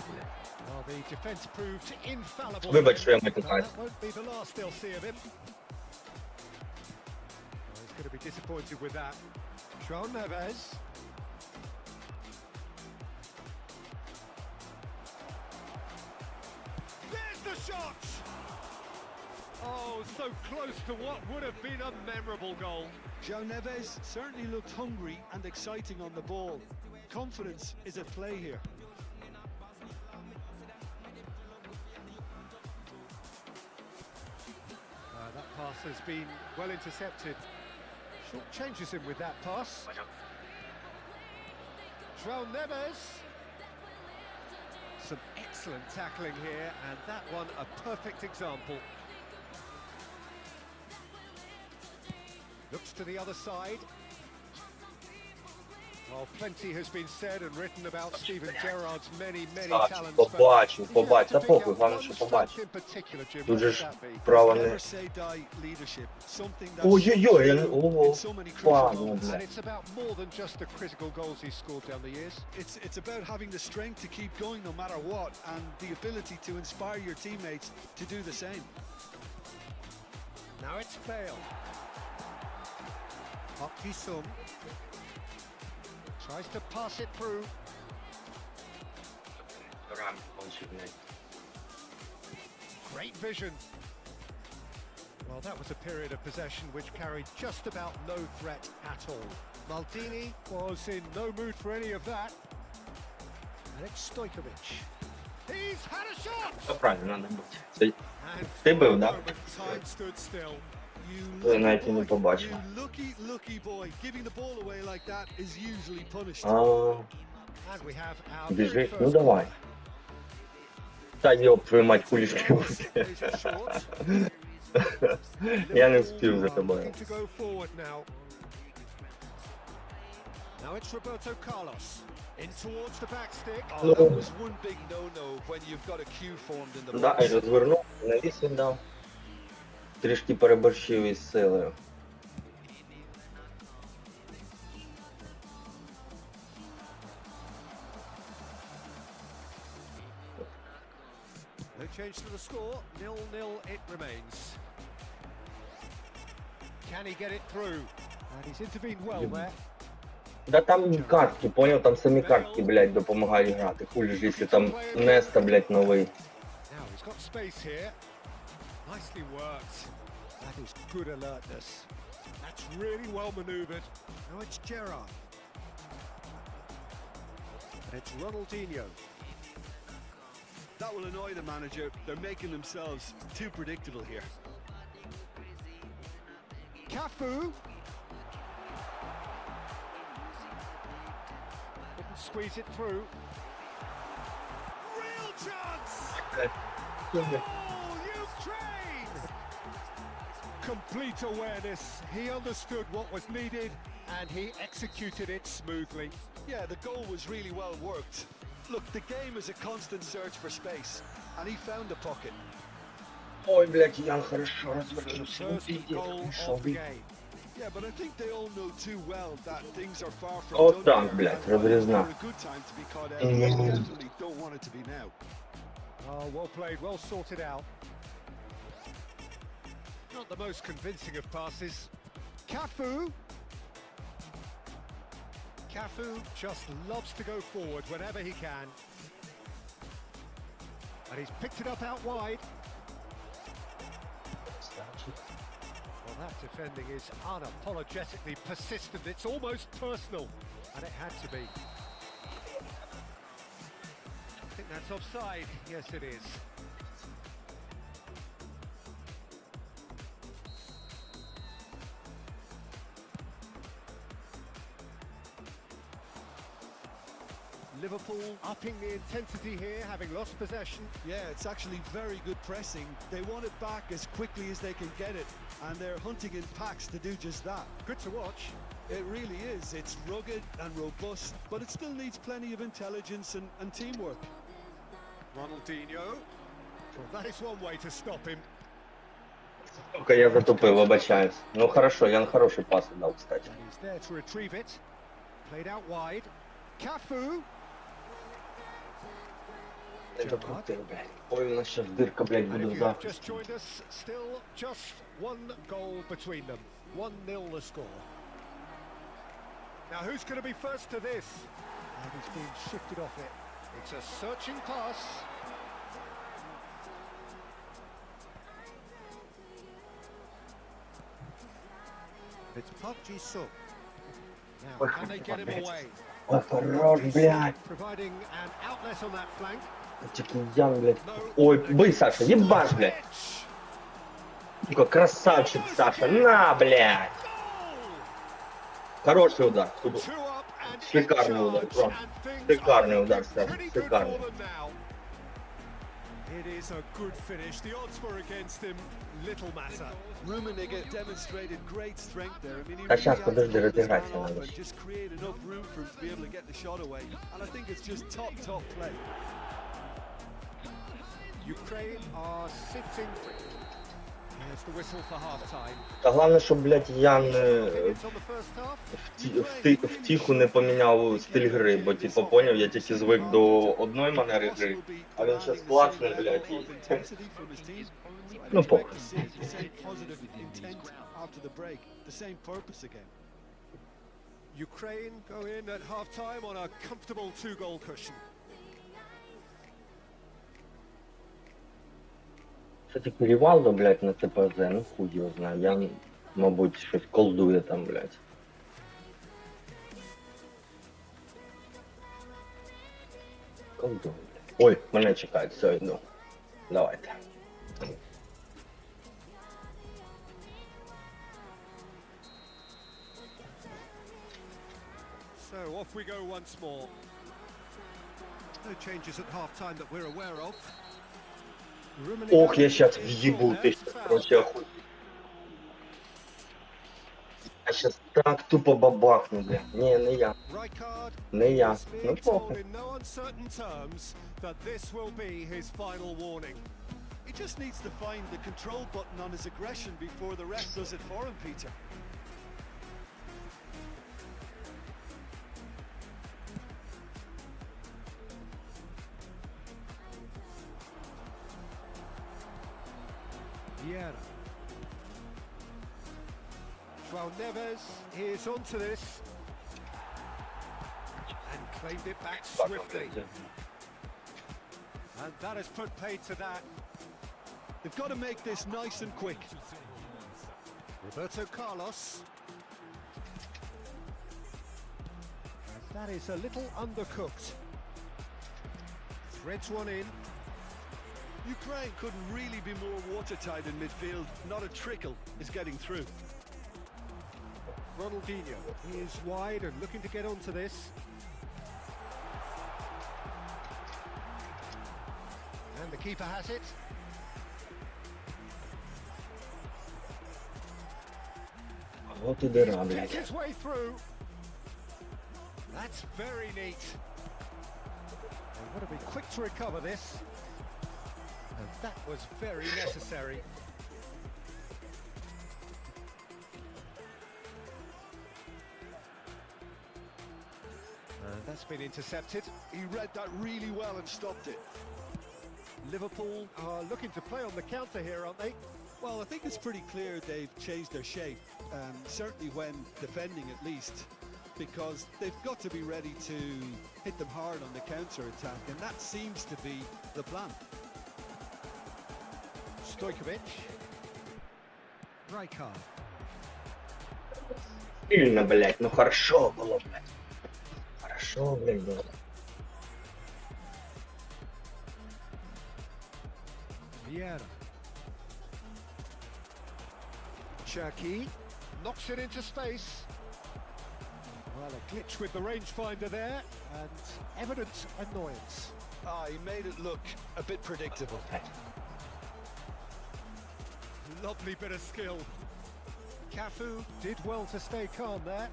Well, the defense proved infallible. Вибач, що я But матюкаюсь. that won't be the last they'll see of him. Well, he's going to be disappointed with that. João Neves. There's the shot! Oh, so close to what would have been a memorable goal. João Neves certainly looked hungry and exciting on the ball. Confidence is at play here. That pass has been well intercepted. Short changes him with that pass. João Neves. Some excellent tackling here, and that one a perfect example. Looks to the other side. Well, plenty has been said and written about Steven Gerrard's many talents. Побачив. If you had Та to pick похуй, out головне, one що strength побачив. in particular, Jim, Тут what же would ж that be? право Never не... say die leadership. Something that Ой-ой-ой, shines through ого, in so many crucial ладно, moments. And блядь. it's about more than just the critical goals he's scored down the years. It's about having the strength to keep going no matter what, and the ability to inspire your teammates to do the same. Now it's Bale. Park Ji-sung tries to pass it through. Great vision. Well, that was a period of possession which carried just about no threat at all. Maldini was in no mood for any of that. Alex Stojkovic. He's had a shot! Правильно, надо бути. Це And ти for бив, a да? moment, time stood still. Я навіть і не побачив. You lucky boy. Giving the ball away like that is usually punished. And we have our very Біжить, first ну давай. Та йоп, твою мать, кулішки. Я не встиг за тобою. Looking to go forward now. Now it's Roberto Carlos. In towards the back stick. Oh, that was one big no-no when you've got a queue formed in the Да, і box. розвернув, навіс віддав. Трішки переборщив із силою. No change to the score. 0-0 it remains. Can he get it through? And he's intervened well there. Да там картки, понял, там самі картки, блядь, допомагають грати. Хулі ж, якщо там Неста, блядь, новий. Now he's got space here. Nicely worked. That is good alertness. That's really well manoeuvred. Now it's Gerrard. And it's Ronaldinho. That will annoy the manager. They're making themselves too predictable here. Cafu. Couldn't squeeze it through. Real chance! Oh, Ukraine! Complete awareness. He understood what was needed and he executed it smoothly. Yeah, the goal was really well worked. Look, the game is a constant search for space, and he found the pocket. Ой, блядь, Ян хорошо розвернувся. First goal of the game. Yeah, but I think they all know too well that things are far from От done так, here, блядь, and while it's розрізна. not a good time to be caught out, they definitely don't want it to be now. Oh, well played, well sorted out. Not the most convincing of passes. Cafu. Cafu just loves to go forward whenever he can. And he's picked it up out wide. Well, that defending is unapologetically persistent. It's almost personal. And it had to be. I think that's offside. Yes, it is. Liverpool upping the intensity here, having lost possession. Yeah, it's actually very good pressing. They want it back as quickly as they can get it, and they're hunting in packs to do just that. Good to watch. It really is. It's rugged and robust, but it still needs plenty of intelligence and teamwork. Ronaldinho. Well, that is one way to stop him. Сука, я затупив, вибачаюсь. Ну хорошо, Ян хороший пас дав, кстати. And he's there to retrieve it. Played out wide. Cafu. Не докрутив, блядь. Ой, у нас ще дирка, блядь, And буде if в you have захисті. just joined us, still just one goal between them. 1-0 the score. Now who's going to be first to this? And he's been shifted off it. It's a searching pass. It's Park Ji-sung. Now, can they get him away? Ой, хорош, блядь. Providing an outlet on that flank. Тільки Ян, блядь. Ой, бий, Саша, ебаш, блядь. Сука, красавчик, Саша. На, блядь. Хороший удар. Сука. Шикарный удар, просто. Шикарный удар, Саша. Шикарный. It is a good finish. The odds were against him. Little matter. Rummenigge demonstrated great strength there. I mean, he А сейчас, really подожди, had to разыграть stand его off надо. and just create enough room for him to be able to get the shot away. And I think it's just top play. Ukraine are sitting. Here's the whistle for half-time. Та головне, щоб, блядь, Ян Opinions on the first half? втіху не поміняв стиль гри, бо, типу, поняв, я тільки звик до одної манери гри, а він ще класний, блядь, і... Ну, похуй. The same positive intent after the break, the same purpose again. Ukraine go in at half-time on a comfortable 2-goal cushion. Кстати, Рівалдо, блядь, на ЦПЗ, ну хуй його знає, я, мабуть, щось колдує там, блядь. Колдує, блядь. Ой, мене чекають, все, йду. Давайте. So off we go once more. No changes at half-time that we're aware of. Ох, я щас в'їбу, ти щас, короче, охуй. Я щас так тупо бабахну, бля. Ні, не я. Не я. Ну похуй. In no uncertain terms that this will be his final warning. He just needs to find the control button on his aggression before the ref does it for him, Peter. Payeer. João Neves is onto this and claimed it back swiftly. And that has put paid to that. They've got to make this nice and quick. Roberto Carlos. And that is a little undercooked. Threads one in. Ukraine couldn't really be more watertight in midfield. Not a trickle is getting through. Ronaldinho, he is wide and looking to get onto this. And the keeper has it. От і дира, Gets блядь. his way through. That's very neat. They've got to be quick to recover this. And that was very necessary. And that's been intercepted. He read that really well and stopped it. Liverpool are looking to play on the counter here, aren't they? Well, I think it's pretty clear they've changed their shape, certainly when defending at least, because they've got to be ready to hit them hard on the counter-attack, and that seems to be the plan. Stojkovic. Rijkaard. Сильно, блядь, ну хорошо было, блядь. Хорошо, блядь, было. Payeer. Cherky knocks it into space. Well, a glitch with the rangefinder there, and evident annoyance. He made it look a bit predictable. Lovely bit of skill. Cafu did well to stay calm there.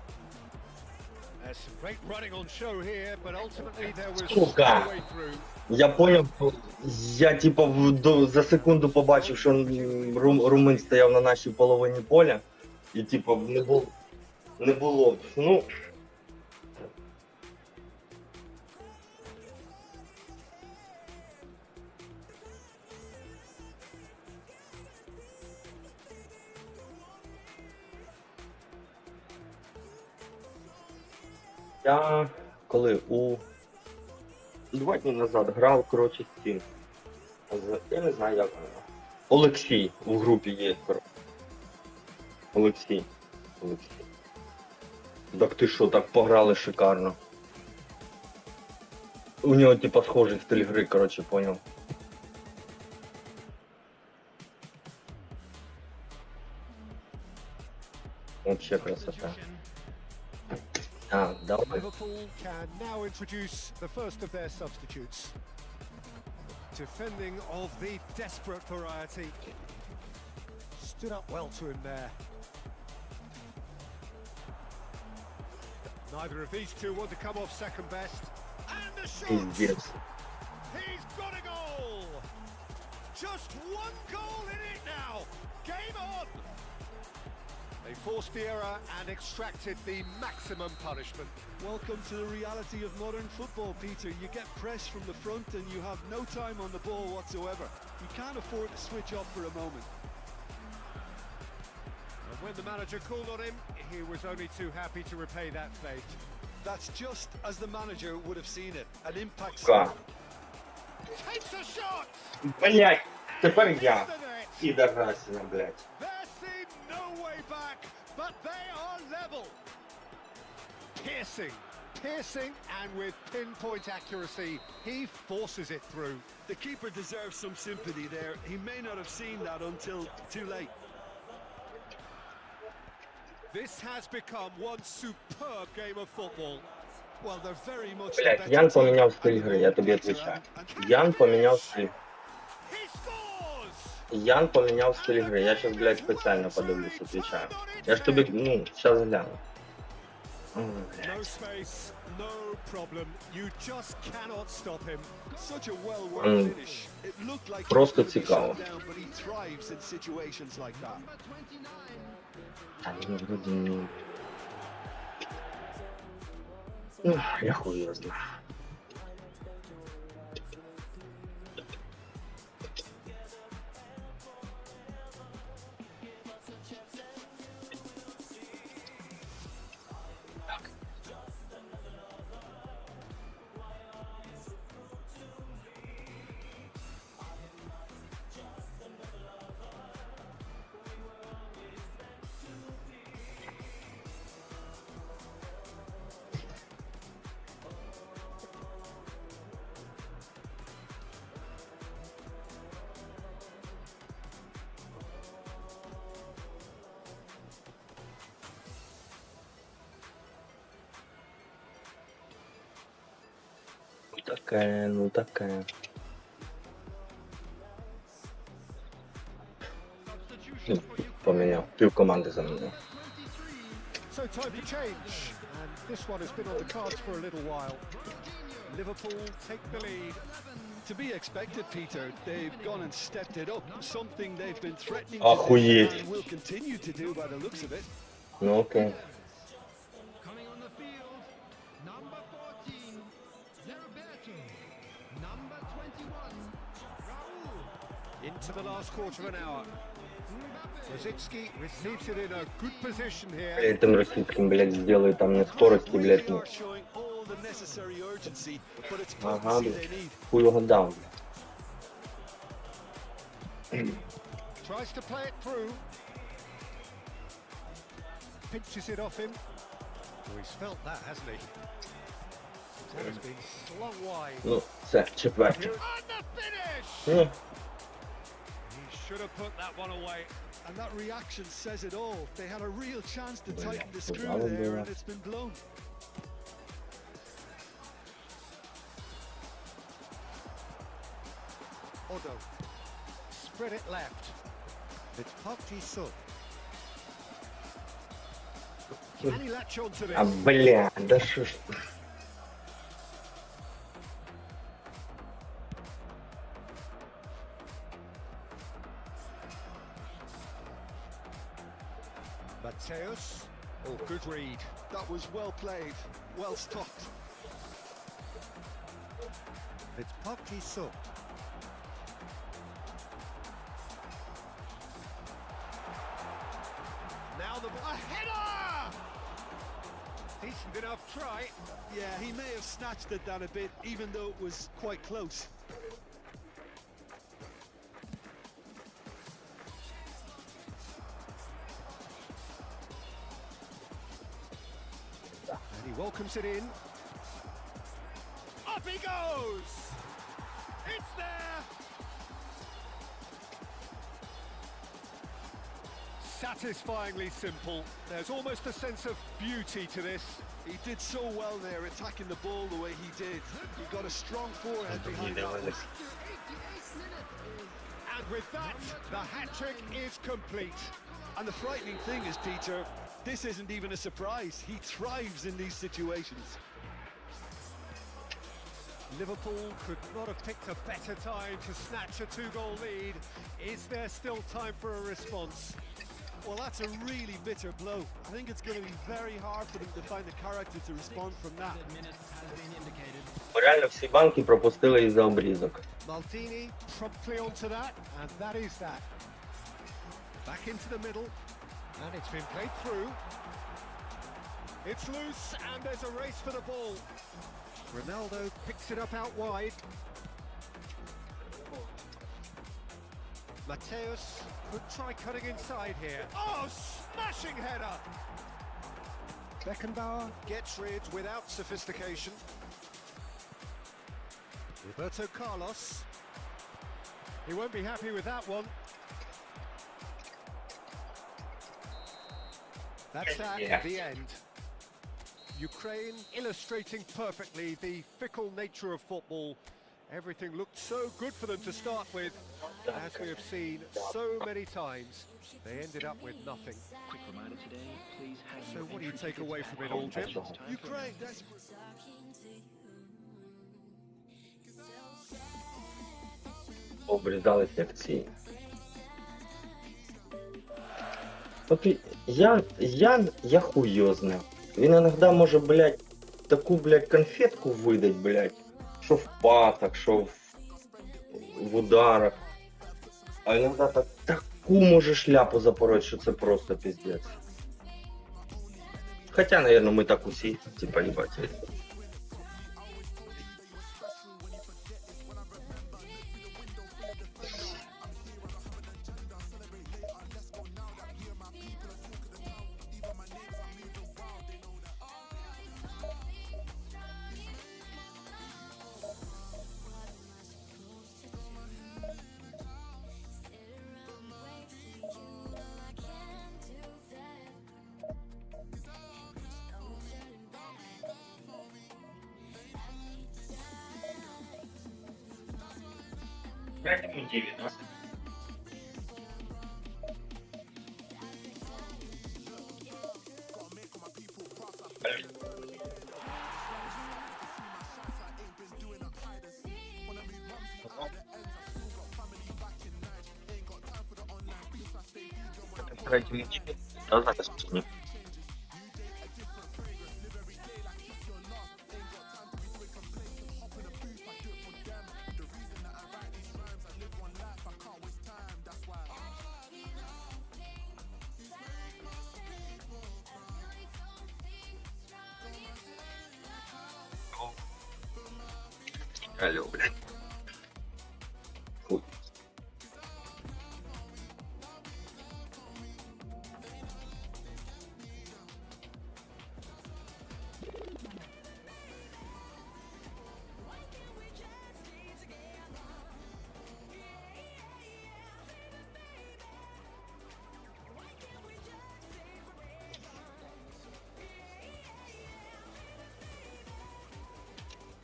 There's some great running on show here, but ultimately there was no way through. Я поняв, я типа за секунду побачив, що румин стояв на нашій половині поля, і типа не було. Ну. Я коли 2 дні назад грав, коротше, з цим. Я не знаю, як воно. Олексій в групі є, коротше. Олексій. Так ти що, так пограли шикарно. У нього типа схожий стиль гри, коротше, поняв. Вообще красота. Давай. Liverpool can now introduce the first of their substitutes. Defending of the desperate variety. Stood up well to him there. Neither of these two want to come off second best. And the shot! He's got a goal! Just one goal in it now! Game on! They forced the error and extracted the maximum punishment. Welcome to the reality of modern football, Peter. You get pressed from the front and you have no time on the ball whatsoever. You can't afford to switch off for a moment. And When the manager called on him, he was only too happy to repay that fate. That's just as the manager would have seen it. An impact. Ка. Takes a shot! Блять, тепер я. Into the net. Підарасина, блять. There seemed no way back, but they are level. Piercing, and with pinpoint accuracy, he forces it through. The keeper deserves some sympathy there. He may not have seen that until too late. This has become one superb game of football. Well, they're very much. Блять, Ян поміняв стиль гри, я тобі відповідаю. Ян поміняв стиль. He scores! Ян поміняв стиль гри. Я щас, блядь, спеціально подивлюсь, відповідаю. Я ж тобі, щас гляну. No space, no problem. You just cannot stop him. Such a well-worked finish. It looked like Просто he was цікаво. shut down, but he thrives in situations like that. Та ні, вроді ні. Я хуй його знаю. Таке. Поміняв. Пів команди замінив. So time for change, and this one has been on the cards for a little while. Liverpool take the lead. To be expected, Peter. They've gone and stepped it up. Something they've been threatening Охуеть. to do and will continue to do by the looks of it. Ну окей. Coming on the field, number 14, Roberto. Number 21, Raul. Into the last quarter of an hour. Rosicki receives it in a good position here. Этим российским, блядь, сделаю там на скорости, блядь. Really are showing all the necessary urgency, but it's Ага, potency блядь. they need. Хуй його дав. Tries to play it through. Pinches it off him. Oh, he's felt that, hasn't he? That has been slung wide. Ну, це четвертий. And the finish! Ну, He should have put that one away. And that reaction says it all. They had a real chance to tighten the screw Bravo, there, bravo. and it's been blown. Odo. Spread it left. It's Park Ji-sung. Can he latch onto this? а бля, да що ж. Mateus. Oh, good read. That was well played, well stopped. It's Park Ji-sung. Now a header! Decent enough try. Yeah, he may have snatched it down a bit, even though it was quite close. And he welcomes it in. Up he goes! It's there! Satisfyingly simple. There's almost a sense of beauty to this. He did so well there, attacking the ball the way he did. He got a strong forehand behind that one. And with that, the hat-trick is complete. And the frightening thing is, Peter, this isn't even a surprise. He thrives in these situations. Liverpool could not have picked a better time to snatch a two-goal lead. Is there still time for a response? Well, that's a really bitter blow. I think it's going to be very hard for them to find the character to respond from that. Minutes has been indicated. Реально всі банки пропустили із-за обрізок. Maldini promptly onto that, and that is that. Back into the middle. And it's been played through. It's loose, and there's a race for the ball. Ronaldo picks it up out wide. Mateus could try cutting inside here. Oh, smashing header! Beckenbauer gets rid without sophistication. Roberto Carlos. He won't be happy with that one. That's at the end. Ukraine illustrating perfectly the fickle nature of football. Everything looked so good for them to start with. As we have seen so many times, they ended up with nothing. Quick reminder today, please have So your what do you entry take away tickets from it at all, Jim? Ukraine desperate. Обрізали секції. От я хуй його знаю. Він іноді може, блядь, таку, блядь, конфетку видать, блядь, що в пасах, що в ударах. А іноді таку може шляпу запороть, що це просто пиздец. Хоча, наверное, ми так усі, типа, їбать. Алло, блядь. Хуй.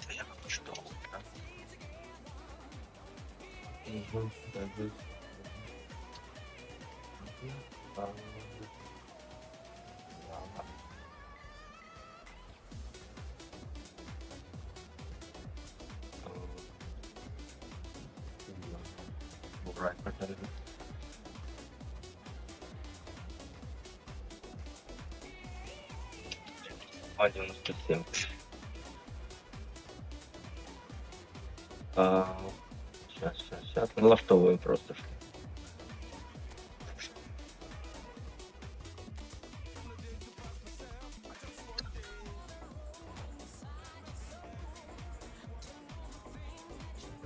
Я что? А, 97. Сейчас налаштовуємо просто.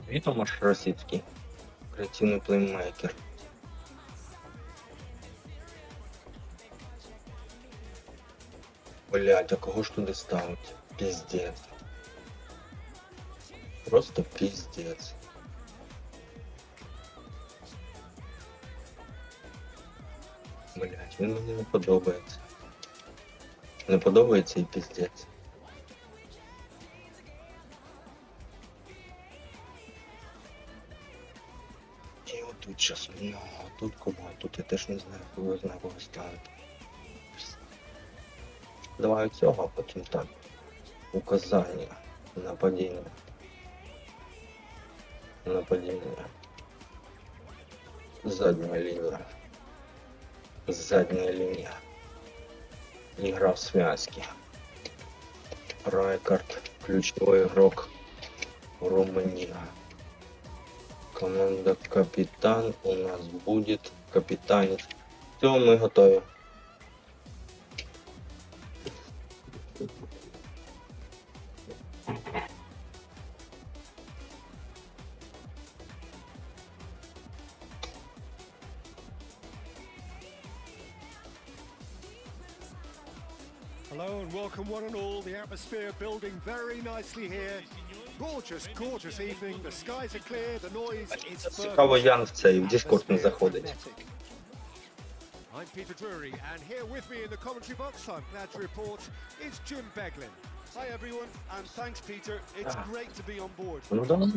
Вітом аж російський креативний плеймейкер. Блядь, а кого ж туди ставить? Пиздец. Просто пиздец. Блядь, він мені не подобається. Не подобається і пиздец. І отут зараз у нього, а тут кому, а тут я теж не знаю, кого знаю, кого ставити. Давай цього, а потім так. Указання. Нападіння. Нападение. Задняя линия. Задняя линия. Игра в связке. Райкард. Ключевой игрок. Румыния. Команда капитан у нас будет. Капитанец. Все, мы готовы. And welcome one and all, the atmosphere building very nicely here. Gorgeous, gorgeous evening, the skies are clear, the noise is Цікаво, Ян в цей в Discord не заходить. I'm Peter Drury, and here with me in the commentary box, I'm glad to report, is Jim Beglin. Hi everyone, and thanks Peter. It's great to be on board. Ну давай.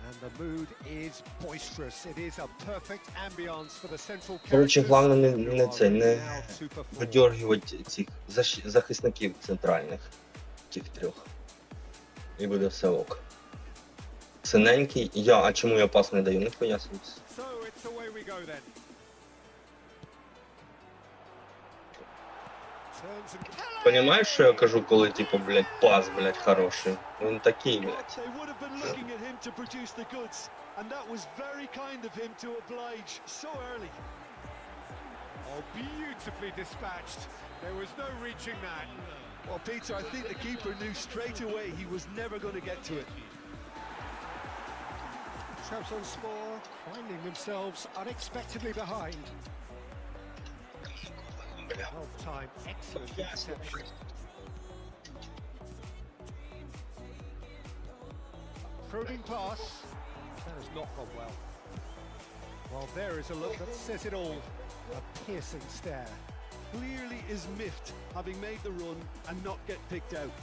And the mood is boisterous. It is a perfect ambience for the central Коротше, characters головне who не are це, не now to perform. видьоргувати цих захисників центральних, тих трьох. І буде все ок. Синенький, а чому я пас не даю, не пояснюється. So it's away we go then. Turns and Понімаєш, що я кажу, коли, типу, блядь, пас, блядь, хороший? Він такий, блядь. They would have been looking at him to produce the goods, and that was very kind of him to oblige so early. Oh, beautifully dispatched. There was no reaching that. Well, Peter, I think the keeper knew straight away he was never going to get to it. Trabzonspor finding themselves unexpectedly behind. Well time, excellent interception. Probing pass. That has not gone well. Well, there is a look that says it all. A piercing stare. Clearly is miffed, having made the run and not get picked out.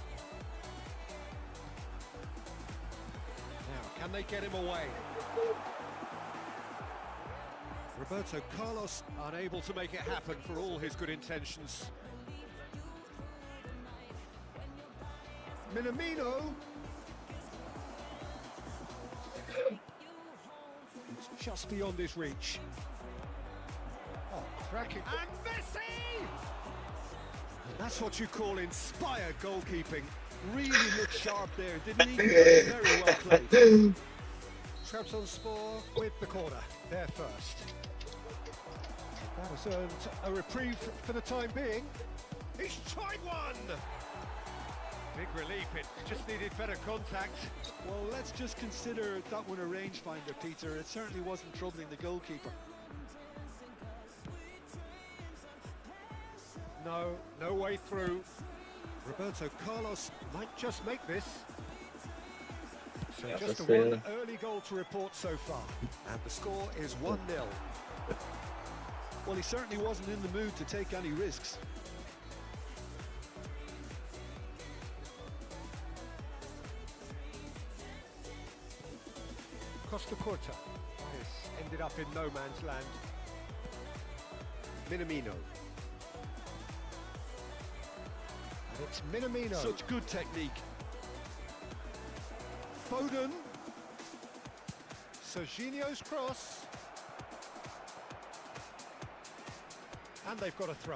Now, can they get him away? Roberto Carlos unable to make it happen for all his good intentions. Minamino. It's just beyond his reach. Oh, cracking. And Messi! That's what you call inspired goalkeeping. Really looked sharp there, didn't he? Very well played. Trabzonspor with the corner, there first. That has earned a reprieve for the time being. He's tried one! Big relief, it just needed better contact. Well, let's just consider that one a rangefinder, Peter. It certainly wasn't troubling the goalkeeper. No way through. Roberto Carlos might just make this. So Yeah, just that's one early goal to report so far. And the score is 1-0. Well, he certainly wasn't in the mood to take any risks. Costa Curta. This ended up in no man's land. Minamino. And it's Minamino. Such good technique. Foden. Serginho's cross. And they've got a throw.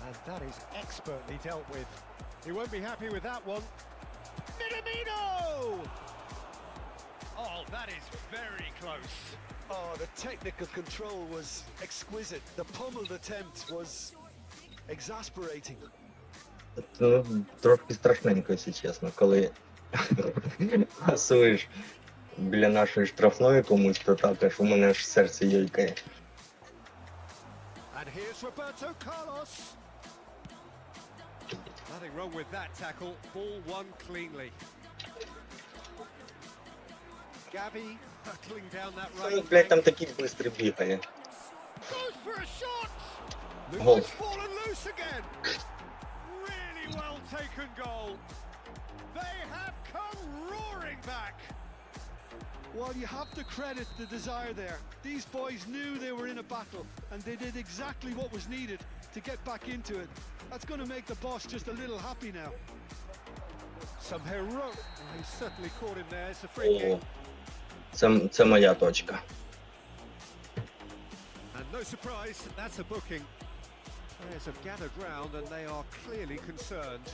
And that is expertly dealt with. He won't be happy with that one. Minamino! Oh, that is very close. Oh, the technical control was exquisite. The pummeled attempt was exasperating. Це трошки страшненько, якщо чесно, коли пасуєш біля нашої штрафної комусь, то також у мене аж серце йойкає. And here's Roberto Carlos. Nothing wrong with that tackle. Ball won cleanly. Gavi hurtling down that right. Блять, там такий швидкий бігає. Goes for a shot. Goal. It's fallen loose again. Really well taken goal. They have come roaring back. Well, you have to credit the desire there. These boys knew they were in a battle, and they did exactly what was needed to get back into it. That's going to make the boss just a little happy now. Some heroic. He certainly caught him there. It's a free О, kick. це моя точка. And no surprise, that's a booking. Players have gathered round and they are clearly concerned.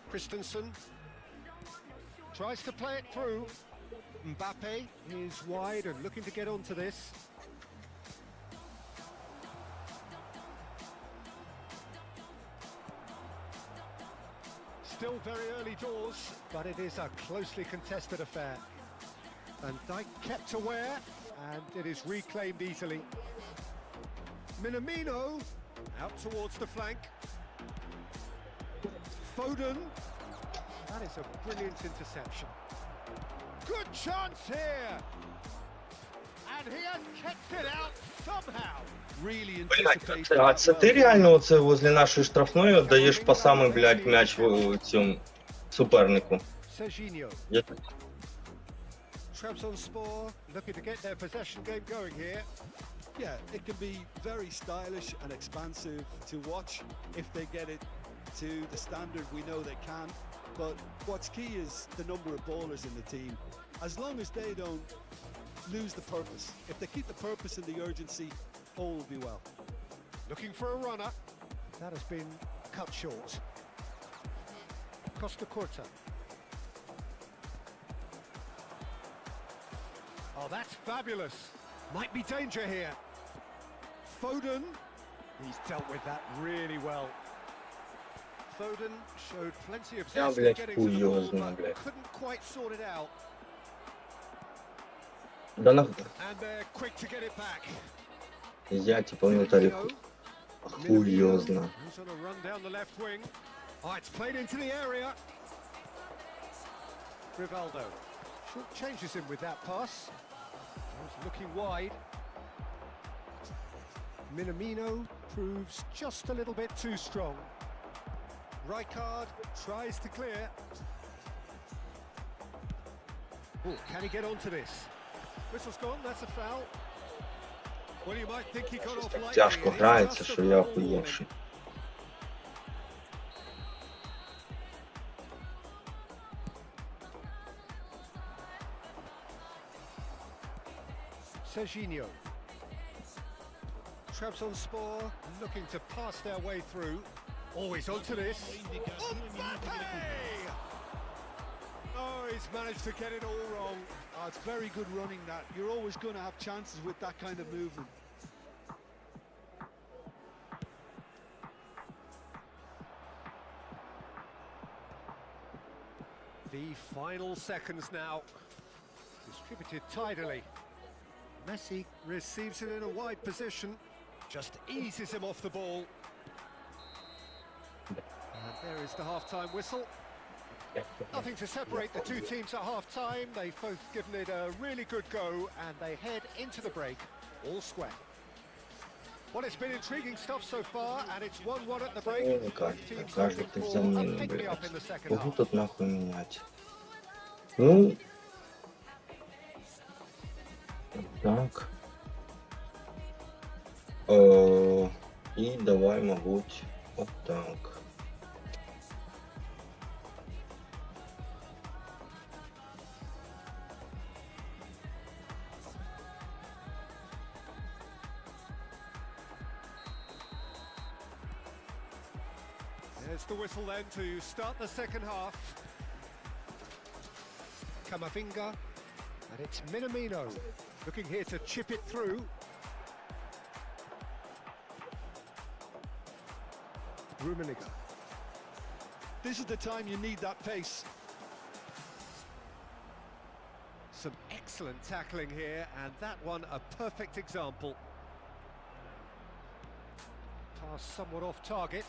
Christensen tries to play it through. Mbappe is wide and looking to get onto this. Still very early doors, but it is a closely contested affair. Van Dijk kept aware, and it is reclaimed easily. Minamino out towards the flank. Foden. That is a brilliant interception. Good chance here. And he has kept it out somehow. Really Блядь, anticipated. а це ти реально оце возле нашої штрафної віддаєш пасами, блядь, м'яч цьому супернику? Serginho. Я... Trabzonspor looking to get their possession game going here. Yeah, it can be very stylish and expansive to watch if they get it to the standard we know they can. But what's key is the number of bowlers in the team. As long as they don't lose the purpose, if they keep the purpose and the urgency, all will be well. Looking for a runner. That has been cut short. Costa Curta. Oh, that's fabulous. Might be danger here. Foden. He's dealt with that really well. Foden showed plenty of zest in блядь, getting to the ball, хуёзно, блядь. but couldn't quite sort it out. Да нахуй. And they're quick to get it back. Я типа внутри хуёзно. Who's on a run down the left wing. Oh, it's played into the area. Rivaldo. Short changes him with that pass. He's looking wide. Minamino proves just a little bit too strong. Rijkaard tries to clear. Oh, can he get onto this? Whistle's gone, that's a foul. Well, you might think he got off lightly. Тяжко It's грається, just a що я verbal warning. охуєвший. Serginho. Trabzonspor looking to pass their way through. Always onto this. Mbappe! Oh, he's managed to get it all wrong. Oh, it's very good running that. You're always going to have chances with that kind of movement. The final seconds now. Distributed tidily. Messi receives it in a wide position. Just eases him off the ball. And there is the half-time whistle. Nothing to separate the two teams at half-time. They've both given it a really good go, and they head into the break all square. Well, it's been intriguing stuff so far, and it's 1-1 at the break. Both teams Каждый hoping ты for за a мной, pick-me-up блядь. in the second Кого half. тут нахуй менять? Ну... Так. И давай, мабуть, вот так. There's the whistle then to start the second half. Camavinga, and it's Minamino looking here to chip it through. Rummenigge. This is the time you need that pace. Some excellent tackling here, and that one a perfect example. Pass somewhat off target.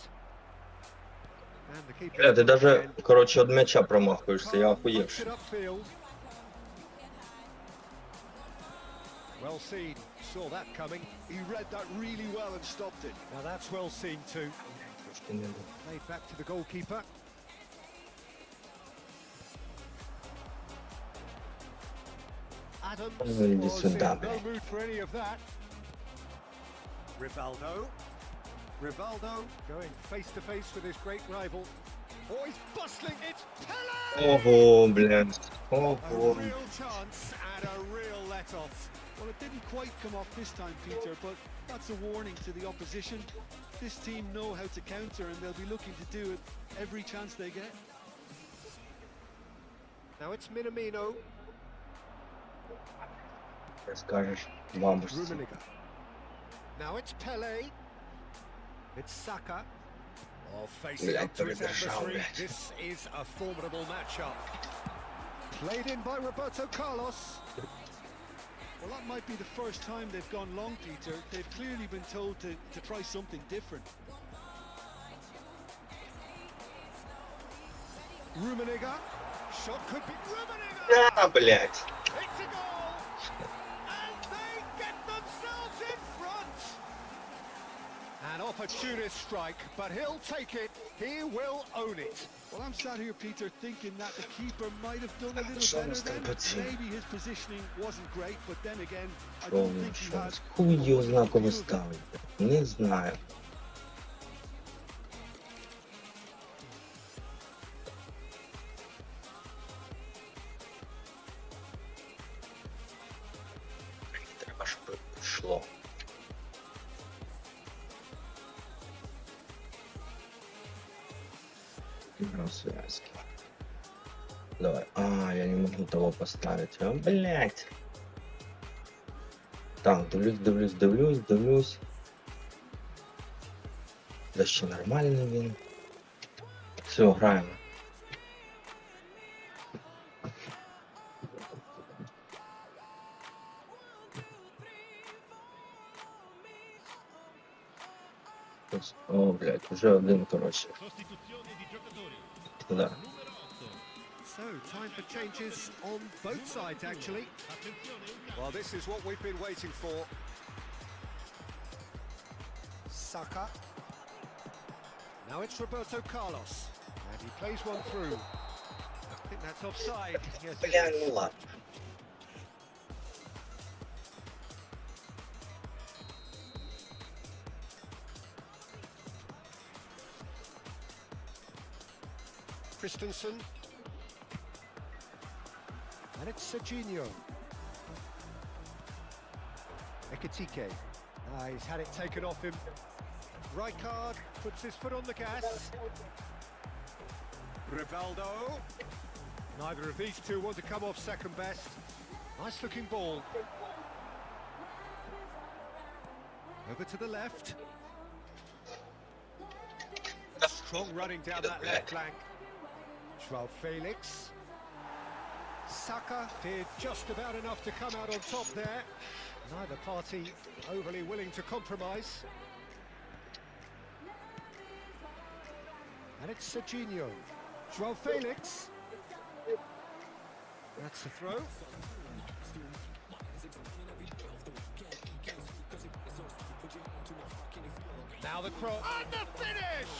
And the keeper. Бля, ты даже, короче, от мяча промахиваешься, я охуевший. Well seen, saw that coming. He read that really well and stopped it. Now that's well seen too. Played back to the goalkeeper. Adams иди was in сюда, no блядь. mood for any of that. Rivaldo. Rivaldo going face to face with his great rival. Oh, he's bustling, it's Pele! Ого, блядь. A Ого. real chance and a real let-off. Well, it didn't quite come off this time, Peter, but that's a warning to the opposition. This team know how to counter, and they'll be looking to do it every chance they get. Now it's Minamino. Скажеш бабушці. Rummenigge. Now it's Pele. It's Saka. Oh, facing Блядь, up to his передержав, adversary. блядь. This is a formidable matchup. Played in by Roberto Carlos. Well, that might be the first time they've gone long, Peter. They've clearly been told to try something different. Rummenigge. Shot could be Rummenigge. А, блядь. It's a goal. And they get themselves in front. An opportunist strike, but he'll take it. He will own it. Well, I'm sat here, Peter, thinking that the keeper might have done a little Що better ми з тим then. пацаном? Maybe his positioning wasn't great, but then again, I Що don't він, think he що? had... Хуй його знає, кого ставить. Не знаю. Мені треба, щоб пішло. Игра связки. Давай. А, я не могу того поставить. А, блять. Так, дивлюсь. Да ще нормальний він. Все, граємо. О, блядь, уже один, короче. Да. So, time for changes on both sides, actually. Well, this is what we've been waiting for. Saka. Now it's Roberto Carlos. And he plays one through. I think that's offside. Yes, it Бля, is. ну ладно. Christensen. And it's Serginho. Ekitike. He's had it taken off him. Rijkaard puts his foot on the gas. Rivaldo. Neither of these two want to come off second best. Nice looking ball. Over to the left. Strong running down that left flank. Joao Felix. Saka did just about enough to come out on top there. Neither party overly willing to compromise. And it's Serginho. Joao Felix. That's the throw. Now the cross. And the finish!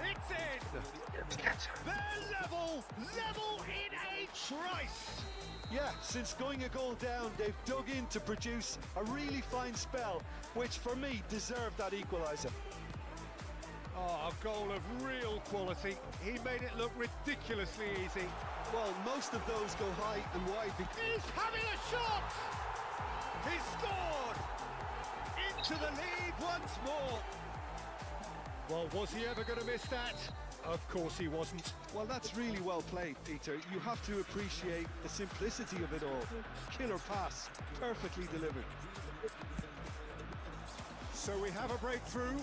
It's in! They're level in a trice! Yeah, since going a goal down, they've dug in to produce a really fine spell, which for me deserved that equaliser. Oh, a goal of real quality. He made it look ridiculously easy. Well, most of those go high and wide because... He's having a shot! He scored! Into the lead once more! Well, was he ever going to miss that? Of course he wasn't. Well, that's really well played, Peter. You have to appreciate the simplicity of it all. Killer pass, perfectly delivered. So we have a breakthrough.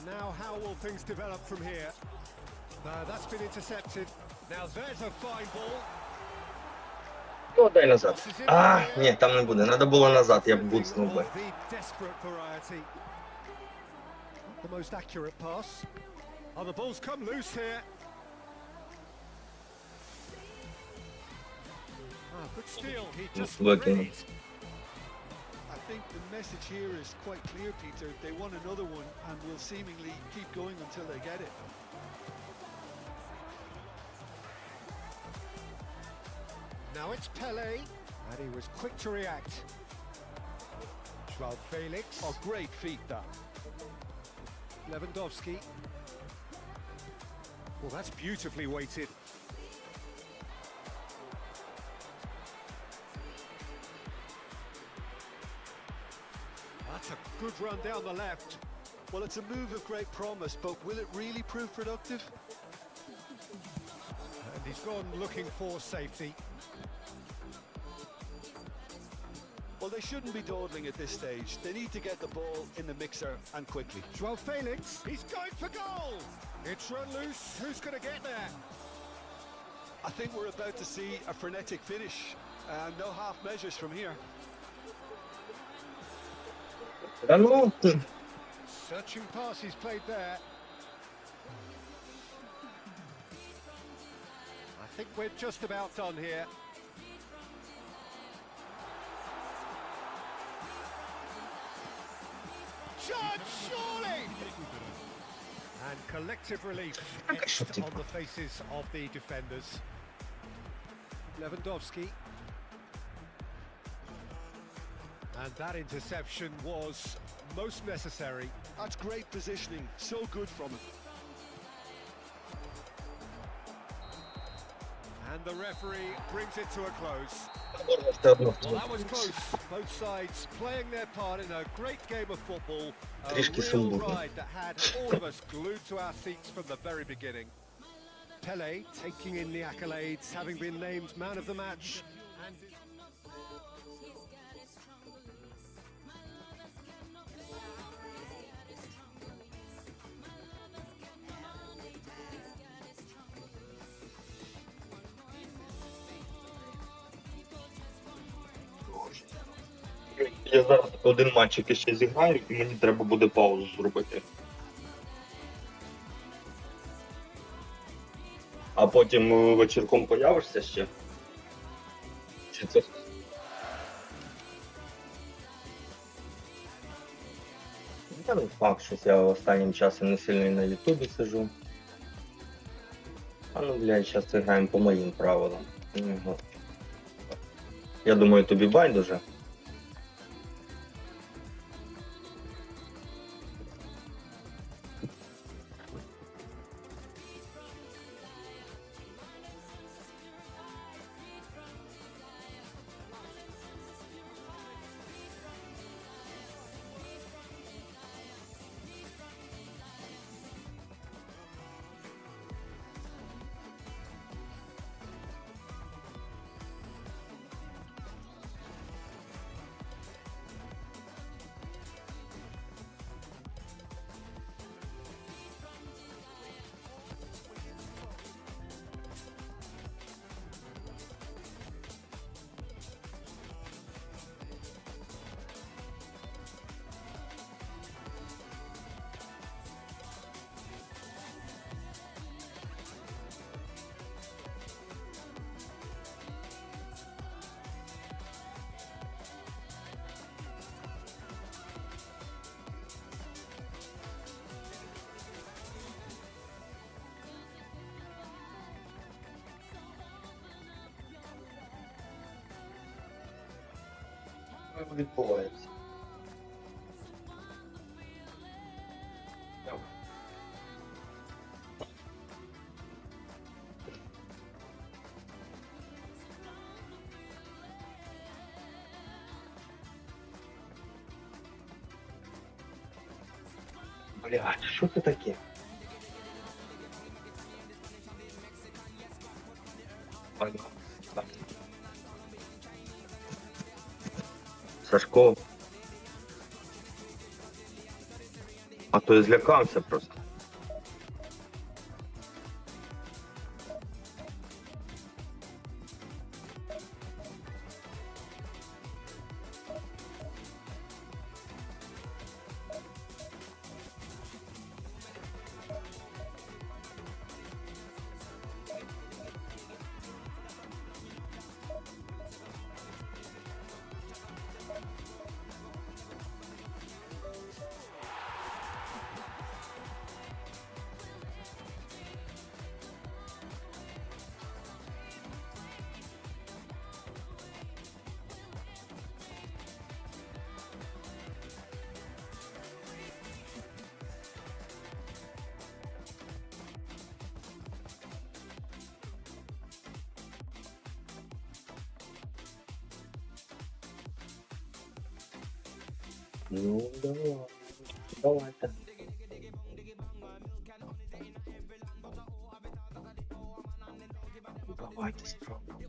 Now how will things develop from here? That's been intercepted. Now there's a fine ball. О, дай назад. А, ні, там не буде. Надо було назад, я б буцнув би. The desperate variety. The most accurate pass. Oh, the ball's come loose here. Ah, good steal. He just Working. read. I think the message here is quite clear, Peter. They want another one and will seemingly keep going until they get it. Now it's Pele, and he was quick to react. Joao Felix. Oh, great feat, that. Lewandowski. Well, that's beautifully weighted. That's a good run down the left. Well, it's a move of great promise, but will it really prove productive? And he's gone looking for safety. Well, they shouldn't be dawdling at this stage. They need to get the ball in the mixer and quickly. Joao Felix, he's going for goal. It's run loose. Who's going to get there? I think we're about to see a frenetic finish. No half measures from here. Та ну, Searching pass he's played there. I think we're just about done here. Judge, surely! And collective relief etched on the faces of the defenders. Lewandowski. And that interception was most necessary. That's great positioning. So good from him. And the referee brings it to a close. все одно. Well, that was close. Both sides playing their part in a great game of football. A Трішки real сумбурно. ride that had all of us glued to our seats from the very beginning. Pele taking in the accolades, having been named man of the match. And Я зараз один матчик ще зіграю, і мені треба буде паузу зробити. А потім вечірком появишся ще? Чи це? Та не факт, що я останнім часом не сильно і на Ютубі сижу. А ну, блядь, зараз граємо по моїм правилам. Ого. Я думаю, тобі байдуже. Що відбувається? Блядь, що це таке? Понятно. Так. Сашко. А то я злякався просто. Ну, давай. Давайте. Давайте спробуємо.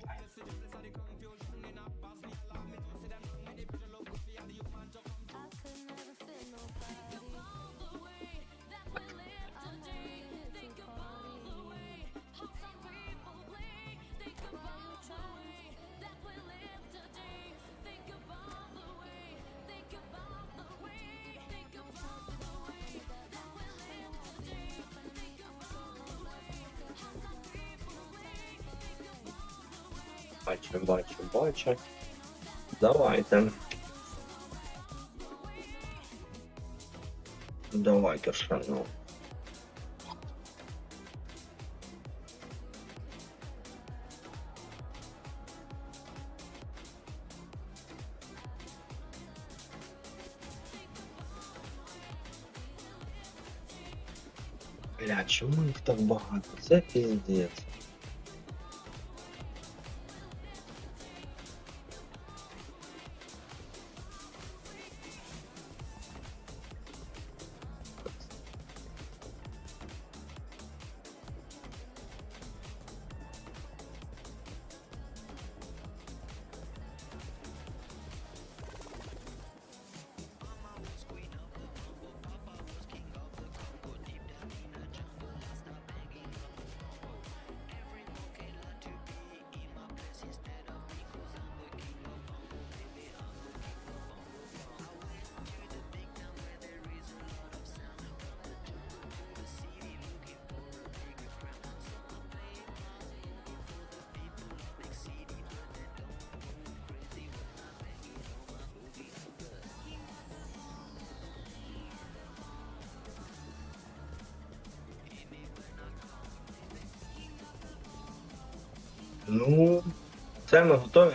Бачу. Давайте. Давайте, шановні. Бля, чому їх так багато? Це піздець. Ну, це ми готові.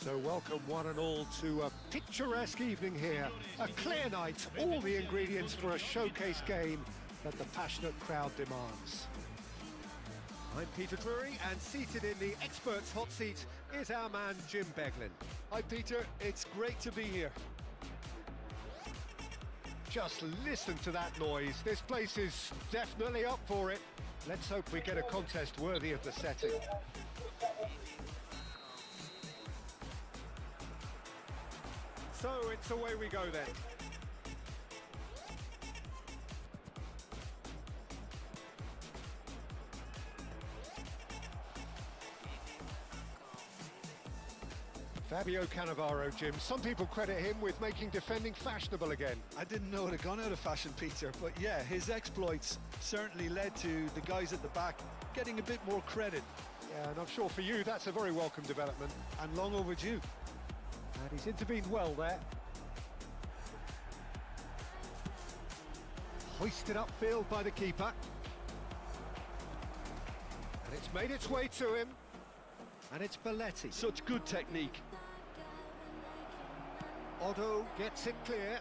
So welcome one and all to a picturesque evening here. A clear night, all the ingredients for a showcase game that the passionate crowd demands. I'm Peter Drury, and seated in the experts' hot seat is our man Jim Beglin. Hi Peter, it's great to be here. Just listen to that noise. This place is definitely up for it. Let's hope we get a contest worthy of the setting. So it's away we go then. Fabio Cannavaro, Jim. Some people credit him with making defending fashionable again. I didn't know it had gone out of fashion, Peter, but yeah, his exploits certainly led to the guys at the back getting a bit more credit. Yeah, and I'm sure for you that's a very welcome development. And long overdue. And he's intervened well there. Hoisted upfield by the keeper. And it's made its way to him. And it's Belletti. Such good technique. Otto gets it clear.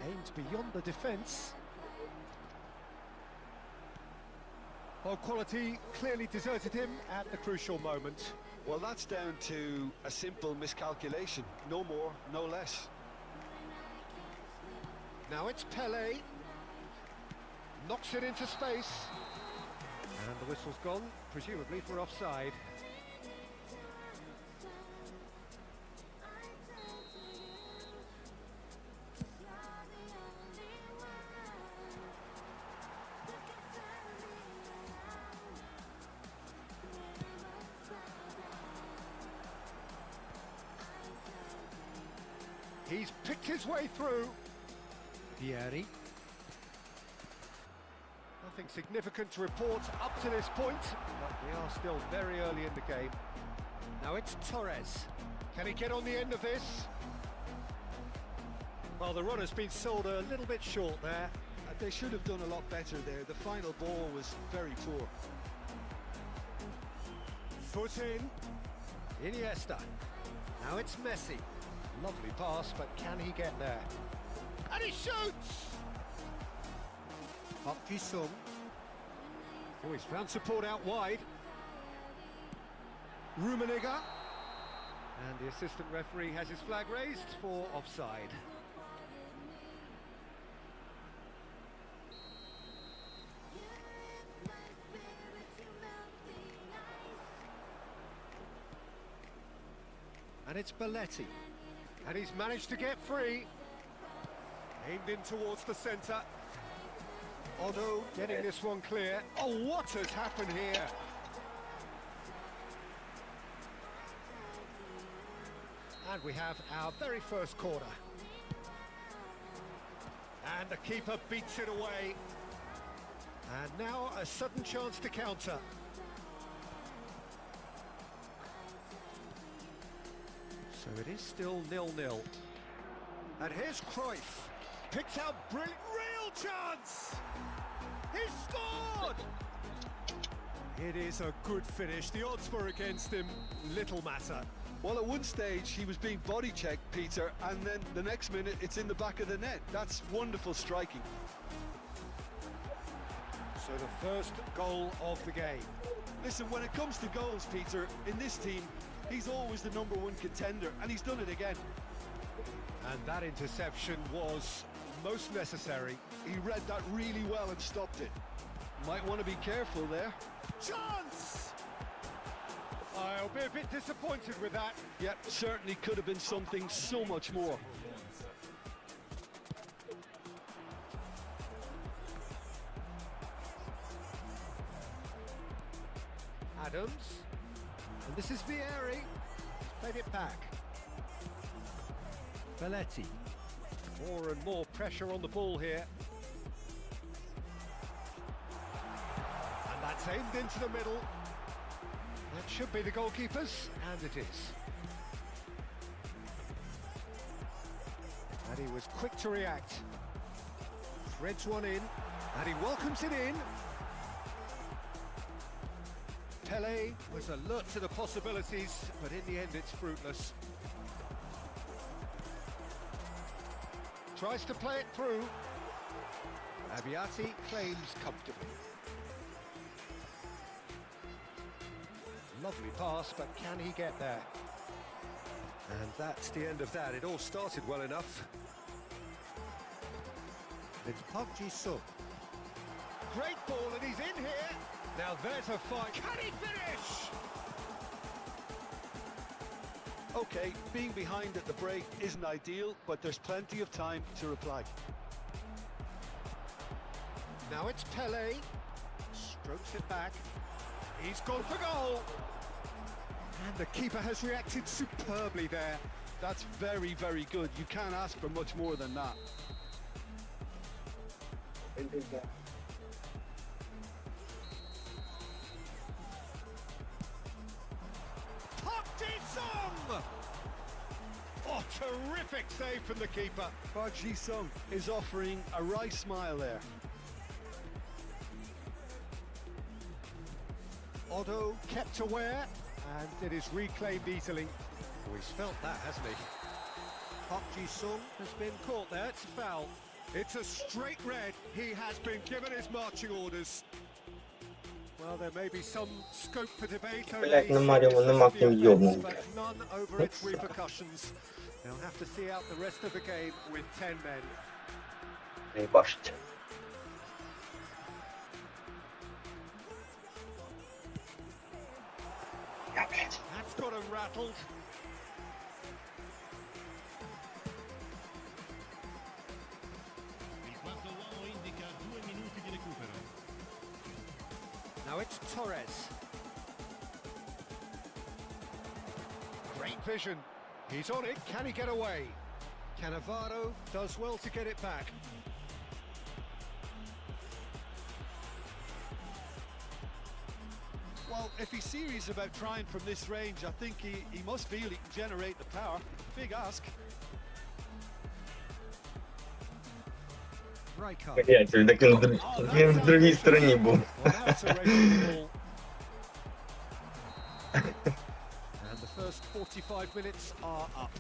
Aimed beyond the defence. Well, quality clearly deserted him at the crucial moment. Well, that's down to a simple miscalculation. No more, no less. Now it's Pele. Knocks it into space. And the whistle's gone, presumably for offside. He's picked his way through. Payeer. Nothing significant to report up to this point, but we are still very early in the game. Now it's Torres. Can he get on the end of this? Well, the run has been sold a little bit short there. They should have done a lot better there. The final ball was very poor. Foot in. Iniesta. Now it's Messi. Lovely pass, but can he get there? And he shoots! Park Ji-sung. Oh, he's found support out wide. Rummenigge. And the assistant referee has his flag raised for offside. And it's Belletti. And he's managed to get free. Aimed in towards the centre. Otto getting this one clear. Oh, what has happened here? And we have our very first corner. And the keeper beats it away. And now a sudden chance to counter. So it is still 0-0. And here's Cruyff. Picked out brilliant. Real chance! He scored! It is a good finish. The odds were against him. Little matter. Well, at one stage he was being body checked, Peter, and then the next minute it's in the back of the net. That's wonderful striking. So the first goal of the game. Listen, when it comes to goals, Peter, in this team, he's always the #1 contender, and he's done it again. And that interception was most necessary. He read that really well and stopped it. Might want to be careful there. Chance! I'll be a bit disappointed with that. Yep, certainly could have been something so much more. Adams. And this is Payeer. He's played it back. Belletti. More and more pressure on the ball here. And that's aimed into the middle. That should be the goalkeeper's, and it is. And he was quick to react. Threads one in, and he welcomes it in. Pele was alert to the possibilities, but in the end it's fruitless. Tries to play it through. Abbiati claims comfortably. Lovely pass, but can he get there? And that's the end of that. It all started well enough. It's Park Ji-sung. Great ball, and he's in here. Now there's a fight. Can he finish? Okay, being behind at the break isn't ideal, but there's plenty of time to reply. Now it's Pele. Strokes it back. He's gone for goal. And the keeper has reacted superbly there. That's very, very good. You can't ask for much more than that. Park Ji-sung! Oh, terrific save from the keeper. Park Ji-sung is offering a wry smile there. Otto kept aware, and it is reclaimed easily. Oh, he's felt that, hasn't he? Park Ji-sung has been caught there. It's a foul. It's a straight red. He has been given his marching orders. Well, there may be some scope for debate over Блять, the нема seriousness нема of the ким offence, ёбнуть. but none over its repercussions. They'll have to see out the rest of the game with 10 men. Ебашить. That's got him rattled. Il quarto uomo indica 2 minuti di recupero. Now it's Torres. Great vision. He's on it. Can he get away? Cannavaro does well to get it back. Well, if he's serious about trying from this range, I think he must feel he can generate the power. Big ask. Rijkaard. Блять, він в другій стороні був. Well, that's a racing ball. 45 minutes are up.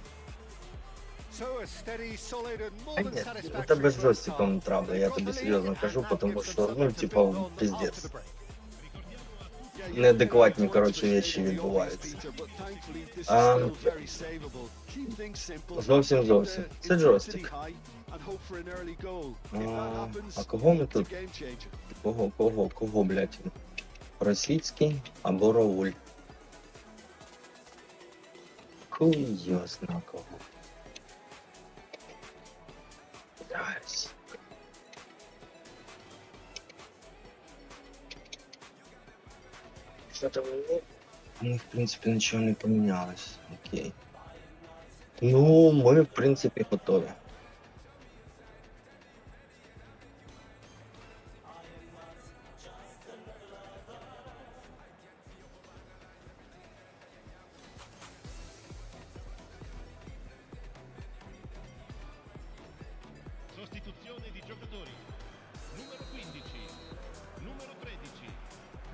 So a steady, solid and more Та than ні, satisfactory у тебе з first джойстиком half. травля, я They've тобі got the серйозно lead, кажу, and that тому gives them що, something to типа, build on пиздец. after the break. Yeah, you Неадекватні, don't коротше, want to речі overstate the obvious, відбуваються. Peter, but thankfully this is А, still very savable. Keep things simple. Зовсім, Keep зовсім. the Це intensity джойстик. high and hope for an early goal. If that happens, А кого ми it's a тут? game changer. Кого, блядь? Російський або Рауль? Хуй його зна кого. Блядь. Що там? Ну, в принципі, нічого не помінялось. Окей. Ну, ми, в принципі, готові. Sostituzione di giocatori. Numero 15, numero 13.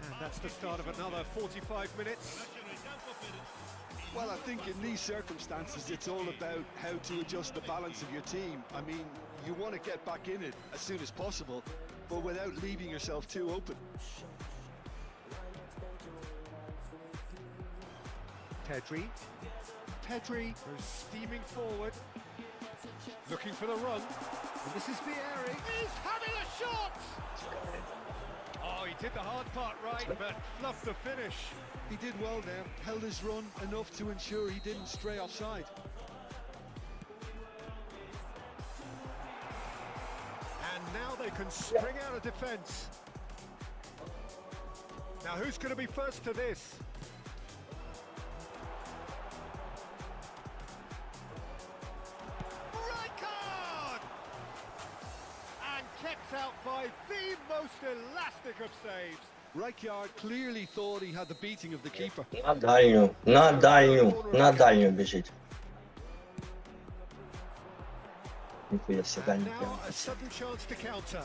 And that's the start of another 45 minutes. Lasciano il campo per Well, I think in these circumstances, it's all about how to adjust the balance of your team. I mean, you want to get back in it as soon as possible, but without leaving yourself too open. Pedri goes steaming forward, looking for the run. And this is Payeer. He's having a shot! Oh, he did the hard part right, but fluffed the finish. He did well there, held his run enough to ensure he didn't stray offside. And now they can spring out of defence. Now who's going to be first to this? Right card! And kept out by the most elastic of saves. Rijkaard clearly thought he had the beating of the keeper. На дальню біжить. Ніхуя себе And дальню. now a sudden chance to counter.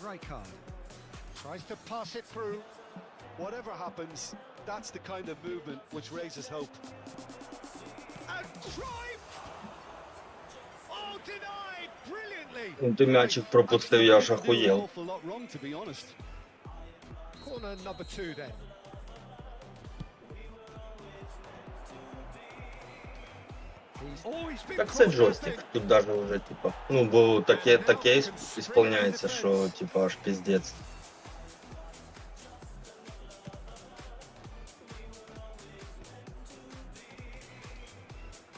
Rijkaard tries to pass it through. Whatever happens, that's the kind of movement which raises hope. And Cruyff! Oh, denied brilliantly. Ну, ти м'ячик пропустив, я ж Didn't do an охуєв. awful lot wrong, to be honest. Corner number 2 then. He's been Так це caught джойстик, napping. тут даже вже, типа. Ну, бо таке ісполняється, що, типа, аж піздець.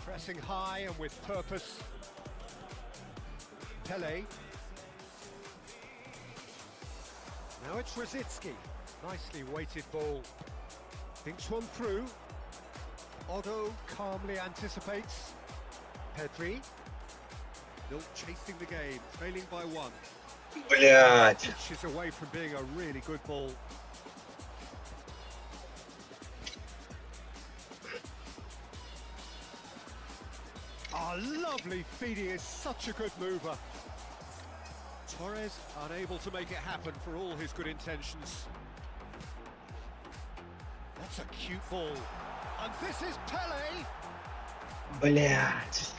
Pressing high and with purpose. Pele. Now it's Rosicki. Nicely weighted ball. Thinks one through. Otto calmly anticipates. Pedri. Still chasing the game, trailing by 1. Блять. Inches away from being a really good ball. Oh, lovely feeding is such a good mover. Torres unable to make it happen for all his good intentions. That's a cute ball. And this is Pele. Блять.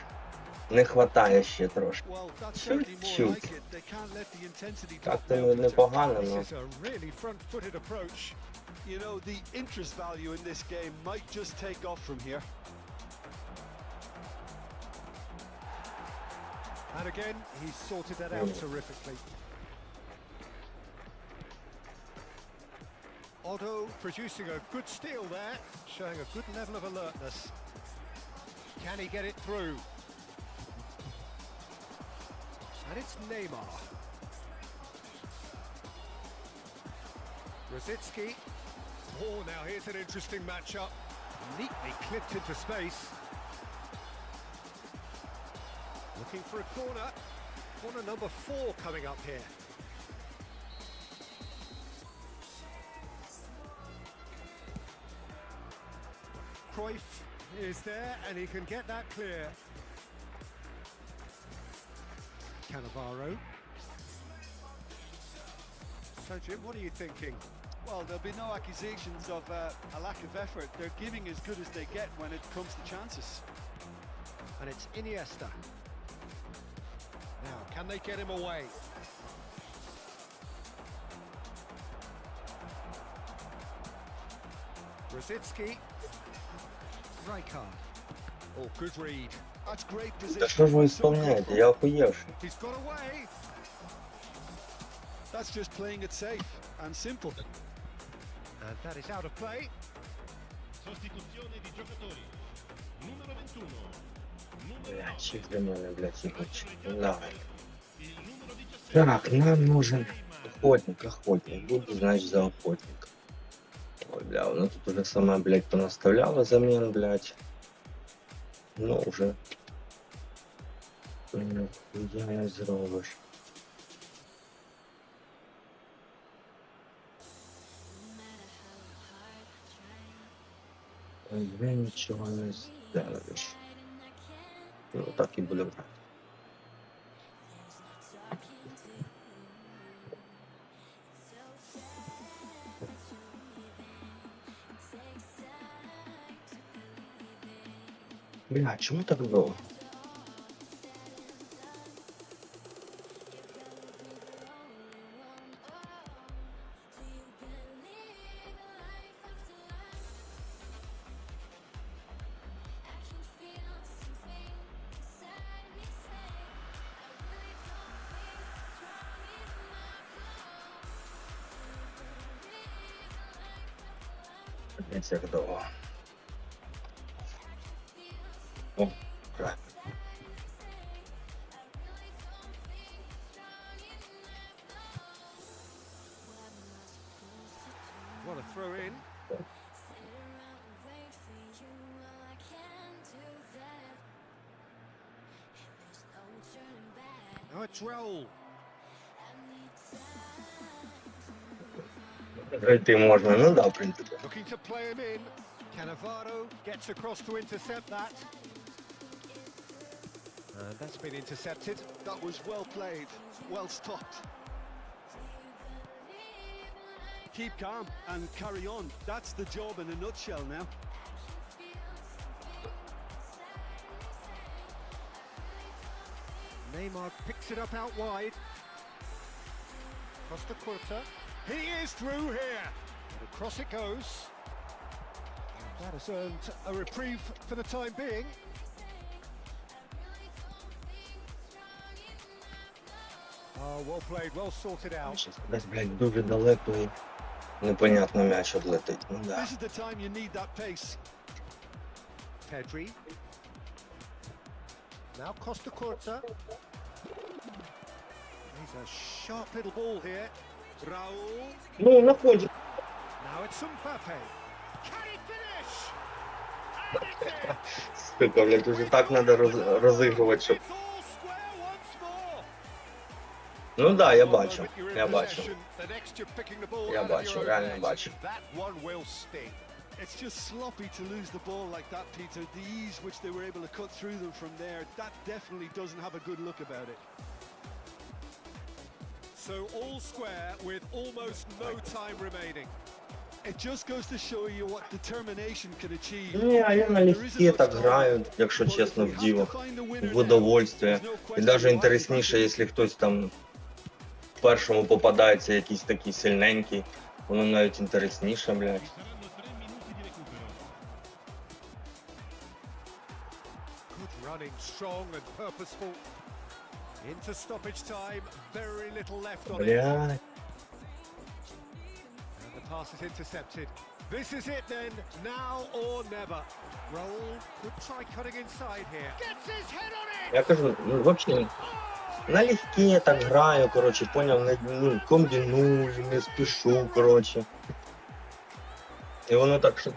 Не хватає ще трошки. Well, that's certainly more Чуть-чуть. like it. They can't let the intensity drop Так-то now, Peter. непогано, This но... is a really front-footed approach. You know, the interest value in this game might just take off from here. And again, he's sorted that out terrifically. Otto producing a good steal there, showing a good level of alertness. Can he get it through? And it's Neymar. Rosicki. Oh, now here's an interesting matchup. Neatly clipped into space. Looking for a corner. Corner number 4 coming up here. Cruyff is there and he can get that clear. Cannavaro. So Jim, what are you thinking? Well, there'll be no accusations of a lack of effort. They're giving as good as they get when it comes to chances. And it's Iniesta. Now, can they get him away? Rosicki. Rijkaard. Oh, good read. That's great Та position. що ж ви ісполняєте? Я охуєвший. He's got away. That's just playing it safe and simple. And that is out of play. Sostituzione di giocatori. Numero 21. Numero Блядь, 9. чих для мене, блядь, їбать. Давай. Il numero 17. Так, нам нужен охотник. Буду, значит, за охотника. Ой, бля, воно тут уже сама, блядь, понаставляла замен, блядь. Ну, уже. Я не зробиш. Ой, я нічого не зробиш. Ну, так і буде брати. Бля, чому так довго? Блять, як довго. О, правильно. What a throw in. Now it's Raul. Пройти можна, ну да, в принципі. Looking to play him in. Cannavaro gets across to intercept that. And that's been intercepted. That was well played, well stopped. Keep calm and carry on. That's the job in a nutshell now. Neymar picks it up out wide. Costa Curta. He is through here. And across it goes. And that has earned a reprieve for the time being. Oh, well played, well sorted out. Щас десь, блядь, дуже далеко і непонятно м'яч одлетить. Ну да. This is the time you need that pace. Pedri. Now Costa Curta. He's a sharp little ball here. Raul. Ну, находить. Now it's Mbappe. Can he finish? And it's in. Сука, блядь, уже так надо розігрувати, щоб... It's all square once more. Ну да, я One бачу, moment you're in я бачу. possession, the next you're picking the ball Я out of бачу, your own реально net. бачу. That one will sting. It's just sloppy to lose the ball like that, Peter. The ease which they were able to cut through them from there, that definitely doesn't have a good look about it. So all square with almost no time remaining. It just goes to show you what determination can achieve. Ні, а я налегке так граю, якщо чесно, в діло. В удовольствие. І навіть інтересніше, якщо хтось там в першому попадається якийсь такий сильненький, воно навіть інтересніше, блядь. Good running, strong and purposeful. Into stoppage time, very little left on it. Блядь. And the pass is intercepted. This is it then, now or never. Raul could try cutting inside here. Gets his head on it! Я кажу, ну, взагалі, налегке так граю, коротше, поняв, ну, комбіную, не спішу, коротше. І воно так, що...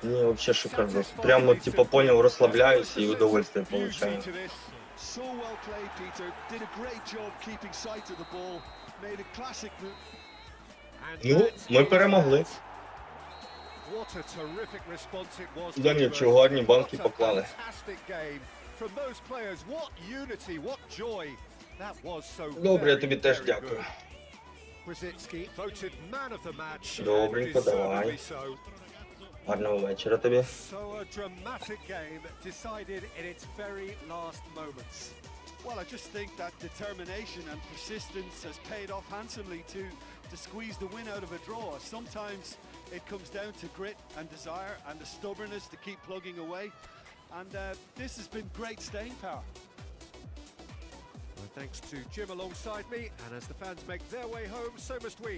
Ні, вообще шикарно. Прямо, типа, поняв, розслабляюсь і удовольствие получаю. So well played, Peter. Did a great job keeping sight of the ball. Made a classic move. Ну, ми перемогли. What a terrific response it was. Да нічого, одні банки поклали. Fantastic game from those players. What unity, what joy. That was so Добре, я very, тобі теж very дякую. good. Krasitsky voted man of the match. and Добренько, давай. deservedly so. Гарного вечора тобі. So a dramatic game decided in its very last moments. Well, I just think that determination and persistence has paid off handsomely to squeeze the win out of a draw. Sometimes it comes down to grit and desire and the stubbornness to keep plugging away. And this has been great staying power. Well, thanks to Jim alongside me, and as the fans make their way home, so must we.